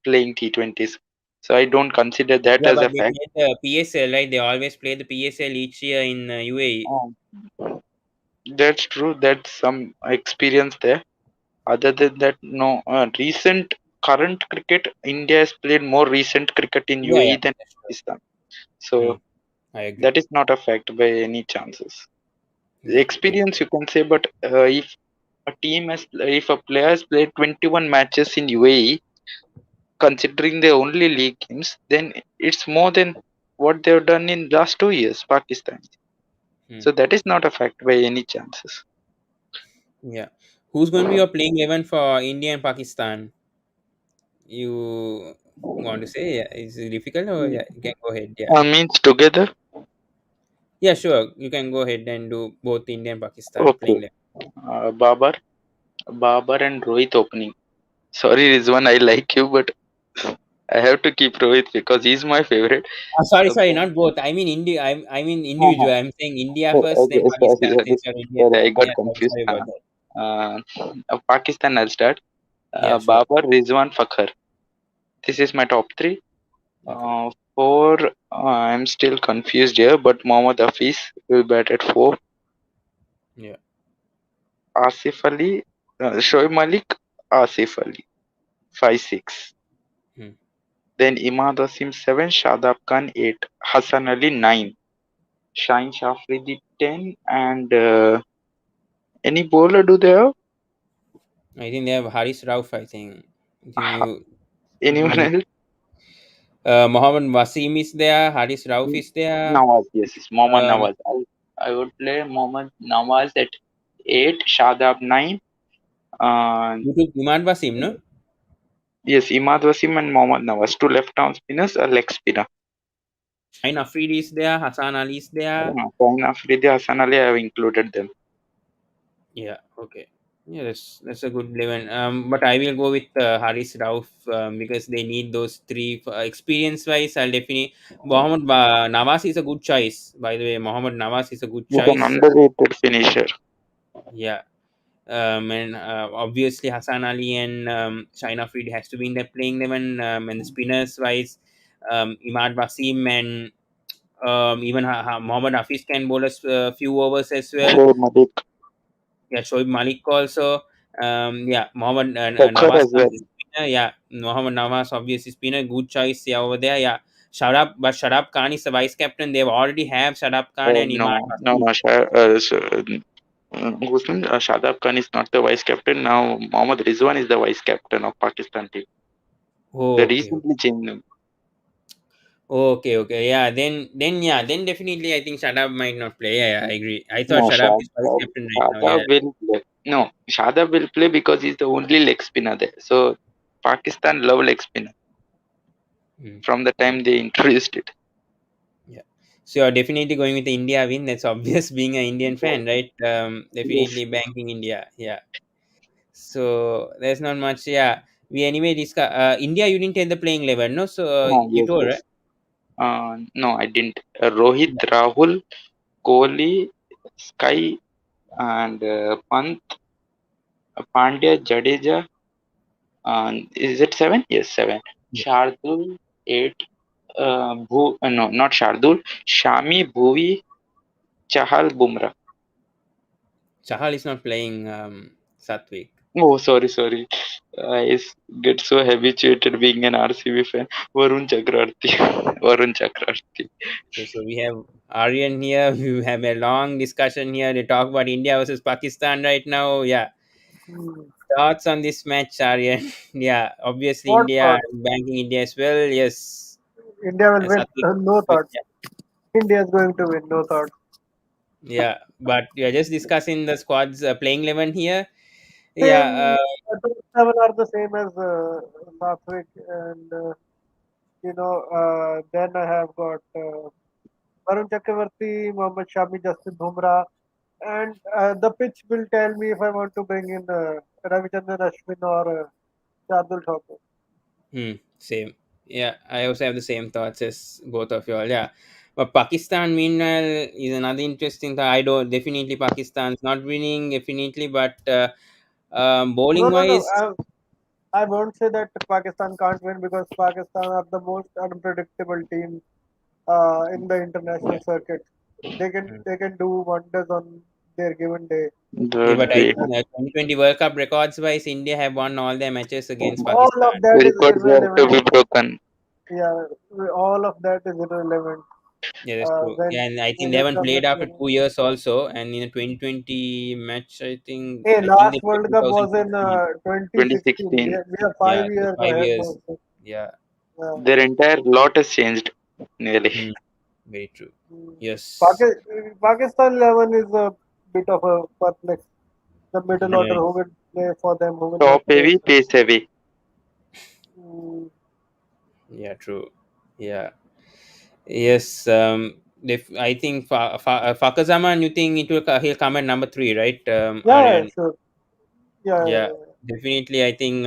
playing T20s. So I don't consider that yeah, as but a they fact. play the PSL, right? They always play the PSL each year in UAE. Oh, that's true. That's some experience there. Other than that, no. Recent current cricket, India has played more recent cricket in Yeah, yeah, UAE than that's true. Pakistan. Hmm. So I agree. that is not a fact by any chances. The Yeah, very experience you can say, but if a player has played 21 matches in UAE considering the only league games, then it's more than what they've done in last 2 years, Pakistan. So that is not a fact by any chances. Yeah. Who's going to be your playing 11 for India and Pakistan? You want to say? Yeah, is it difficult or yeah, you can go ahead. Yeah. Means together. Yeah, sure. You can go ahead and do both India and Pakistan Okay. playing 11. Babar and Rohit opening. Sorry, Rizwan, I like you, but I have to keep Rohit because he's my favorite. Sorry, Bo- not both. I mean, I mean individual. I'm saying India first, then okay, sorry, Pakistan. sorry, Since you're Indian. sorry, I got Yeah, confused. sorry about that. Pakistan, I'll start. Yeah, sure. Babar, Rizwan, Fakhar. This is my top three. Okay. Four, I'm still confused here, but Mohammad Hafiz will bat at four. Yeah. Asif Ali, Shoaib Malik, Asif Ali, 5-6. Hmm. Then Imad Wasim 7, Shadab Khan 8, Hassan Ali 9, Shaheen Shafridi 10, and any bowler do they have? I think they have Haris Rauf. I think you. Anyone you else? Mohammed Wasim is there. Haris Rauf is there. Nawaz, yes, Mohammad Um, Nawaz. I would play Mohammad Nawaz at 8, Shadab 9. you took Imad Wasim, no? Yes, Imad Wasim and Mohammad Nawaz, two left arm spinners, a leg spinner. Shine Afridi is there. Hassan Ali is there. Fine, Afridi, Hassan Ali, I have included them. Yeah. Okay. Yeah, that's a good 11. But I will go with Haris Rauf because they need those three. Experience wise, I'll definitely. Mohammad Nawaz is a good choice. By the way, Mohammad Nawaz is a good He's an choice. underrated finisher. Yeah. And obviously Hassan Ali and China Freed has to be in the playing 11. And the spinners wise, Imad Wasim and even Mohammad Hafiz can bowl a few overs as well. Shoaib Malik, Yeah, Shoaib Malik also. Yeah, Mohammad Fakhar Nawaz as Khan well. is spinner. Yeah, Mohammad Nawaz obviously spinner. Good choice. Yeah, over there. Yeah, Sharab Khan is the vice captain. They already have Sharab Khan and Imad No, Wasim. whose name? Shadab Khan is not the vice captain. Now Mohammad Rizwan is the vice captain of Pakistan team. They Oh, okay. recently changed him. Okay. Yeah, then definitely I think Shadab might not play. Yeah, I agree. I thought No, Shadab is vice captain right now. Shadab Yeah. will play. No, Shadab will play because he's the only leg spinner there. So Pakistan love leg spinner Mm, from the yeah. time they introduced it. Yeah. So you're definitely going with the India win. That's obvious being an Indian fan, right? Yes. Definitely banking India. Yeah. So there's not much. Yeah. We anyway discuss. India, you didn't tell the playing 11, no? So you Yes, told, yes. right? No, I didn't. Rohit, Yeah. Rahul, Kohli, Sky, and Pant, Pandya, Jadeja. Is it seven? Yes, seven. Yeah. Shardul, eight. No, not Shardul. Shami, Bhuvi, Chahal, Bumrah. Chahal is not playing Satwik. Oh, sorry. Get so habituated being an RCB fan. Varun Chakravarti. Varun Chakravarti. So we have Aryan here. We have a long discussion here. They talk about India versus Pakistan right now. Yeah. Hmm. Thoughts on this match, Aryan? Yeah. Obviously, What India thoughts? banking India as well. Yes. India will win. Satwik. No thoughts. Yeah. India is going to win. No thoughts. Yeah. But we are just discussing the squads playing 11 here. Yeah. Same. Those seven are the same as last week, and then I have got Varun Chakravarti, Mohammad Shami, Justin Bumrah, and the pitch will tell me if I want to bring in Ravichandran Ashwin or Shardul Thakur. Same. Yeah, I also have the same thoughts as both of you all. Yeah, but Pakistan, meanwhile, is another interesting thing. I don't definitely Pakistan's not winning definitely, but No, bowling no, no. wise, I won't say that Pakistan can't win because Pakistan are the most unpredictable team in the international circuit. They can do wonders on their given day. yeah, The, but I the think 2020 World Cup records wise, India have won all their matches against All Pakistan. of that is records have to irrelevant. be broken. Yeah, all of that is irrelevant Yeah, that's true. when Yeah, and I think when they it haven't comes played after to. 2 years also. And in a 2020 match, Hey, I think they last played World Cup was in 2015. 2016. We 2016. are, we are Yeah, five so years five ahead years. also. Yeah. Yeah. Their entire lot has changed nearly. Hmm. Very true. Mm. Yes. Pakistan 11 is a bit of a perplex. The middle order, Yeah. who will play for them, who will not Top play. heavy, pace heavy. Mm. Yeah. True. Yeah. Yes. I think Fakhar Zaman, you think he'll come at number three, right? Yeah, Aryan. sure. Yeah, Yeah. Definitely. I think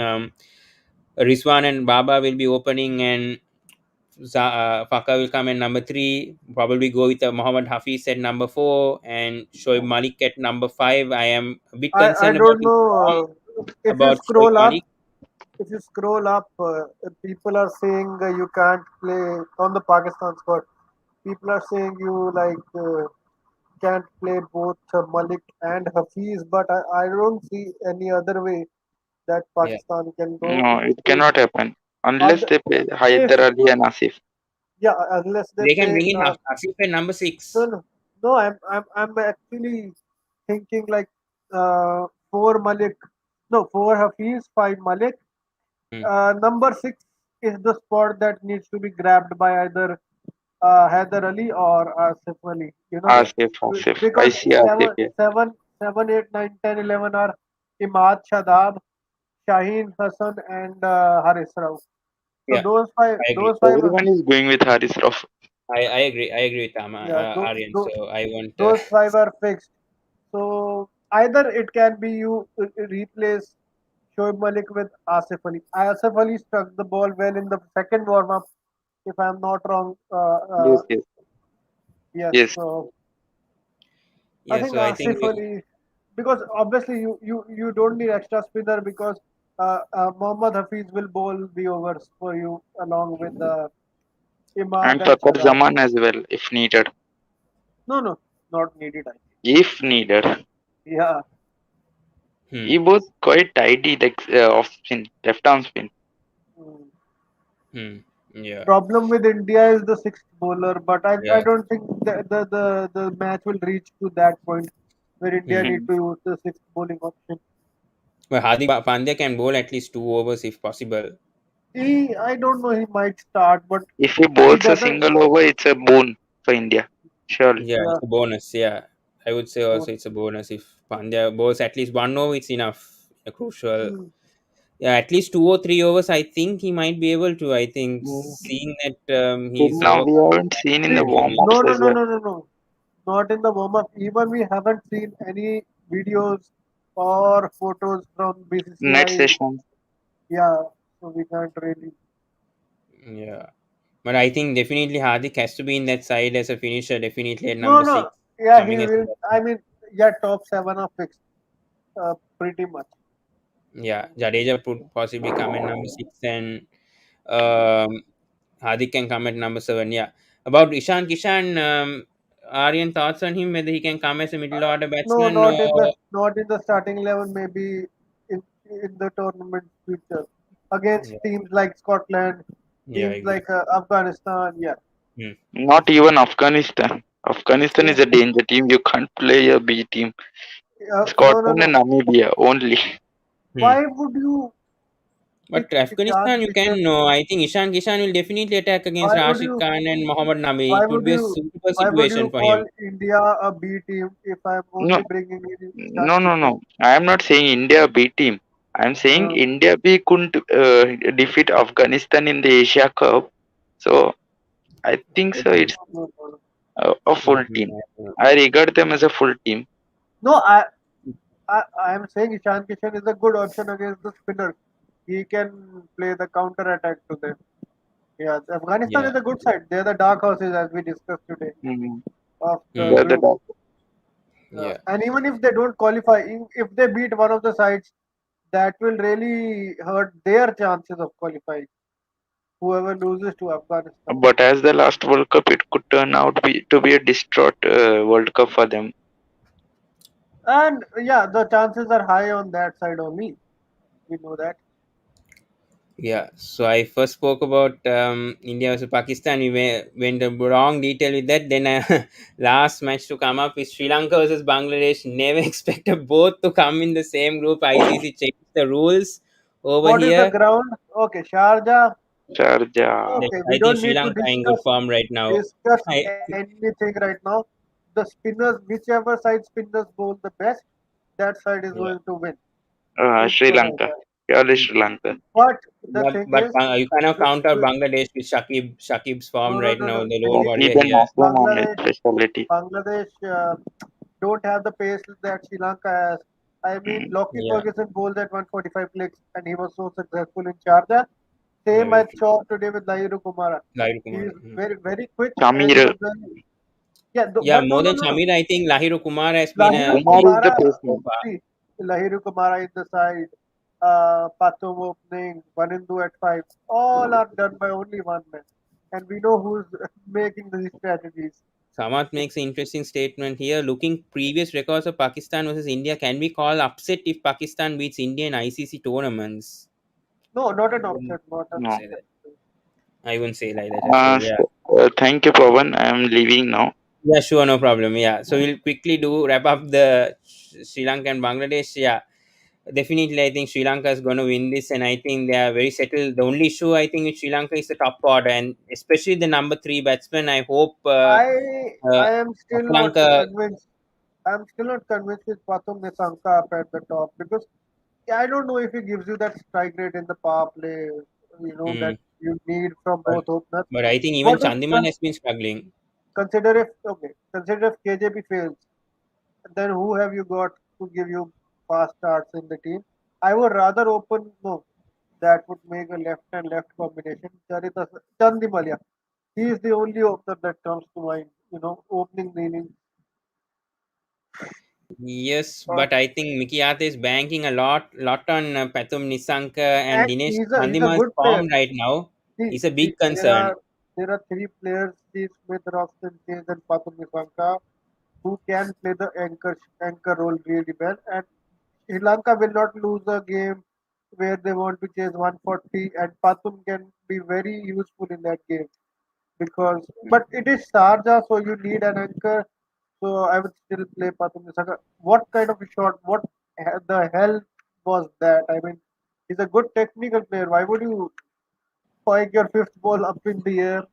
Rizwan and Baba will be opening, and Faka will come at number three. Probably go with Mohammad Hafiz at number four and Shoaib Malik at number five. I am a bit I concerned about don't his form, know. If you about Shoaib scroll up, Malik. if you scroll up, people are saying you can't play on the Pakistan squad. People are saying you can't play both Malik and Hafiz, but I don't see any other way that Yeah, Pakistan can go No, in it if cannot happen unless other they play if Hyder Ali and Asif. yeah unless they they can play bring in Asif at number no six. no no I'm actually thinking like four Malik no four Hafiz five Malik Hmm. number six is the spot that needs to be grabbed by either Haider Ali or Asif Ali. You know, Yeah, Asif, Asif. I because see Asif here. 8, 9, 10, 11 are Imad Shadab, Shaheen Hassan, and Haris Rao. So yeah, I agree. those five, Everyone is going with Haris Rauf. I agree. I agree with yeah, Aryan. So I want. those five are fixed. So either it can be you replace Shoaib Malik with Asif Ali. Asif Ali struck the ball well in the second warm up, if I'm not wrong. Yes, yes, Yes, yes. so I Yeah, think so I think Asif Ali, because obviously you don't need extra spinner because Mohammad Hafiz will bowl the overs for you along with And Imad and Fakar Shadab. Zaman as well, if needed. No, no, not needed. I think. If needed. Yeah. hmm, He was quite tidy, like off spin, left arm spin. Mm. hmm, yeah, Problem with India is the sixth bowler, but I yeah. don't think the match will reach to that point where India Hmm. need Mm. to use the sixth bowling option. But Hadik Pandya can bowl at least two overs if possible. I don't know, he might start, but If he he bowls a doesn't. single over, it's a boon for India. Surely. Yeah, Yeah. it's a bonus. Yeah, I would say also it's a bonus if Pandya bowls at least one over. It's enough. Crucial. Mm. Yeah, at least 2 or 3 overs. I think he might be able to. I think Mm. seeing that Till he's now, we haven't overconfident seen in in the See, his warm bowling. ups no, no, as no, well. no, no, no. Not in the warm up. Even we haven't seen any videos or photos from Net BCCI. sessions. Yeah, so we can't really. Yeah, but I think definitely Hardik has to be in that side as a finisher. Definitely at No, number no. six, Yeah, he coming as a will. I batsman. mean, yeah, top seven are fixed. Pretty much. Yeah, Jadeja would possibly come at number six, and um, Hardik can come at number seven. Yeah. About Ishan Kishan, Aryan thoughts on him whether he can come as a middle order No, batsman or not in the starting 11. Maybe in the tournament future against yeah, teams like Scotland, yeah, teams like exactly. Afghanistan. Yeah. Hmm. Not even Afghanistan. Afghanistan Yeah. is a danger team. You can't play a B team. No, no, Scotland and no. Namibia only. Hmm. Why would you pick But Ishan Afghanistan, you Kishan? can no. I think Ishan Kishan will definitely attack against Why would Rashid you? Khan and Mohammad Nabi. Why It would would be a you? super Why would you situation for call him. India a B team if I'm No, only bringing in no, Ishan no, Kishan? no. I am not saying India B team. I am saying Uh, India B couldn't defeat Afghanistan in the Asia Cup. So I think so. Hmm. It's no, no, a full team. Hmm. I regard them as a full team. no. I am saying Ishan Kishan is a good option against the spinners. He can play the counter attack to them. Yeah, Afghanistan Yeah. is a good side. They're the dark horses as we discussed today Mhm. of the Hmm. They're the group. dog. Yeah. And even if they don't qualify, if they beat one of the sides, that will really hurt their chances of qualifying. Whoever loses to Afghanistan. But as the last World Cup, it could turn out to be a distraught World Cup for them. And yeah, the chances are high on that side only. We know that. Yeah, so I first spoke about India versus Pakistan. Went the wrong detail with that. Then last match to come up is Sri Lanka versus Bangladesh. Never expected both to come in the same group. ICC changed the rules over What is the here. ground? Okay, Sharjah. Sharjah. Okay, we I think don't Sri need to Lanka in good form right now. discuss I, anything right now. The spinners, whichever side spinners bowl the best, that side is yeah. going to win. Sri Simple as Lanka. that. Purely Sri Lanka. But the Yeah, thing but is, You cannot wi- count out wi- Bangladesh with Shakib's form no, no, right no, now. no. The lone See, warrior Shakib and here. Mahmood on Bangladesh, speciality. Bangladesh don't have the pace that Sri Lanka has. I mean, Lockie Yeah, Ferguson bowled at 145 clicks and he was so successful in Sharjah. yeah, Same very I true. saw today with Lahiru Kumara. Lahiru He Kumar. is very, very quick and he Samir. was very, yeah, Yeah, but no, more no, than no, no. Shamir, I think Lahiru Kumar has been Lahiru a Kumar very is the Kumara, good person. so far. see, Lahiru Kumara in the side, Patum opening, Vanindu at 5, all are done by only one man. And we know who's making these strategies. Samath makes an interesting statement here. Looking previous records of Pakistan versus India, can we call upset if Pakistan beats India in ICC tournaments? No, not I an wouldn't upset, not an No. say that. upset. I wouldn't say like that as well. Yeah. Thank you, Pawan. I am leaving now. Yeah, sure, no problem. Yeah. So we'll quickly do wrap up the Sri Lanka and Bangladesh. Yeah. Definitely, I think Sri Lanka is going to win this, and I think they are very settled. The only issue I think with Sri Lanka is the top order, and especially the number three batsman. I hope I am Sri still not Lanka. convinced. I'm still not convinced with Patum Nisanka up at the top because I don't know if he gives you that strike rate in the power play, that Hmm, you need from but, both openers. but I think even What if Chandimal has been struggling. consider if KJP fails, then who have you got to give you fast starts in the team? I would rather open no, that would make a left and left combination. Charita Chandimalia. He is the only opener that comes to mind. Opening the innings. Yes, Uh, but I think Mikiyata is banking a lot on Pathum Nisanka and and Dinesh he's a Chandimal's good player. form right now See, is a see, big concern. there are three players, Steve Smith, Robson, Chase, and Pathum Nisanka, who can play the anchor role really well. And Sri Lanka will not lose a game where they want to chase 140, and Pathum can be very useful in that game but it is Sharjah, so you need an anchor. So I would still play Pathum Nisaka. What kind of a shot? What the hell was that? I mean, he's a good technical player. Why would you spike your fifth ball up in the air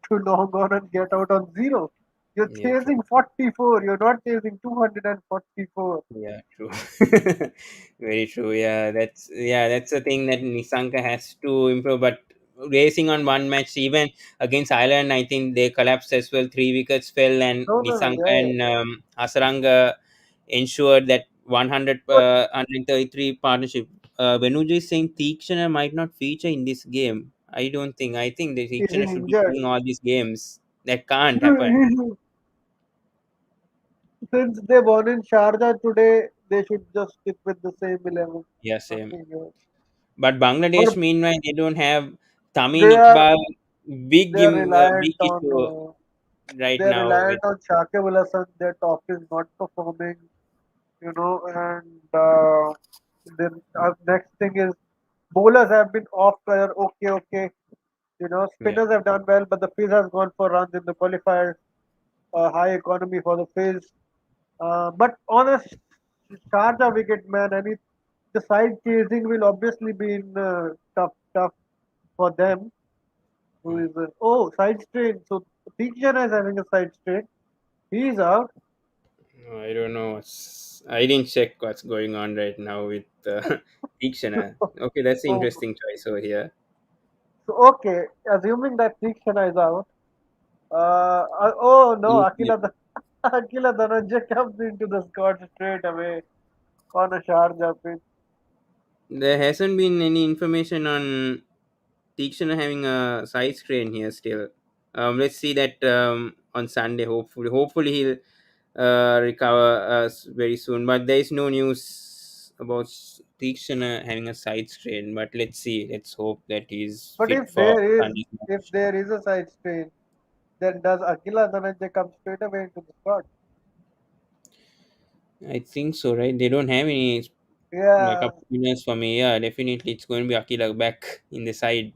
to long on and get out on zero? You're Yeah, true. chasing 44. You're not chasing 244. Yeah, true. Very true. Yeah, that's the thing that Nisanka has to improve. But racing on one match, even against Ireland, I think they collapsed as well. 3 wickets fell, and No, no, no. Nisanka Yeah, yeah. and Hasaranga ensured that 100, But 133 partnership. Venuja is saying Tikshana might not feature in this game. I don't think. I think the he's Tikshana should be injured. playing all these games. That can't happen. Since they won in Sharjah today, they should just stick with the same 11. Yeah, same. Nothing else. But But Bangladesh, meanwhile, they don't have Tamim they are Iqbal. they are Big issue right they are now. reliant on Shakib Their top is not performing, and then next thing is bowlers have been off player. Okay, okay. Yeah, Spinners have done well, but the Fizz has gone for runs in the qualifiers. High economy for the Fizz. But on a Sharjah wicket, man, the side chasing will obviously be in tough for them. Who is side strain? So Deekshana is having a side strain. He's out. I don't know. I didn't check what's going on right now with Tikshana. Okay, that's an So, interesting choice over here. okay, assuming that Deekshana is out. Oh no, Yeah. Akila Dhananjay comes into the squad straight away on a Sharjah pitch. There hasn't been any information on Tikshana having a side screen here still. Let's see that on Sunday. Hopefully he'll recover very soon. But there is no news about Tikshana having a side strain. But let's see. Let's hope that he's But fit for Sunday's if match. there is a side strain, then does Akila Dhananjay come straight away into the squad? I think so, right? They don't have any Yeah, couple winners for me. Yeah, definitely it's going to be Akila back in the side.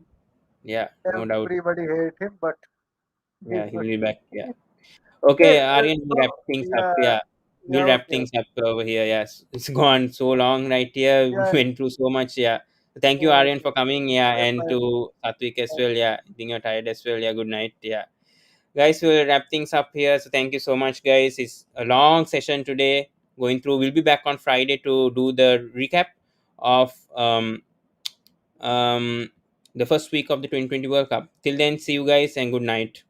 Yeah, no doubt. everybody hate him, but he's Yeah, he'll good. be back. Yeah. Okay, Okay, Aryan, we'll so wrap things up. yeah, Yeah, yeah, we'll wrap okay, things up over here. Yes, it's gone so long right here. We yeah. went through so much. Yeah. Thank you, So Aryan, for coming. Yeah, bye and bye. to Satvik as well. Yeah, I think you're tired as well. Yeah, good night. Yeah, guys, we'll wrap things up here. So thank you so much, guys. It's a long session today going through. We'll be back on Friday to do the recap of um the first week of the 2020 World Cup. Till then, see you guys and good night.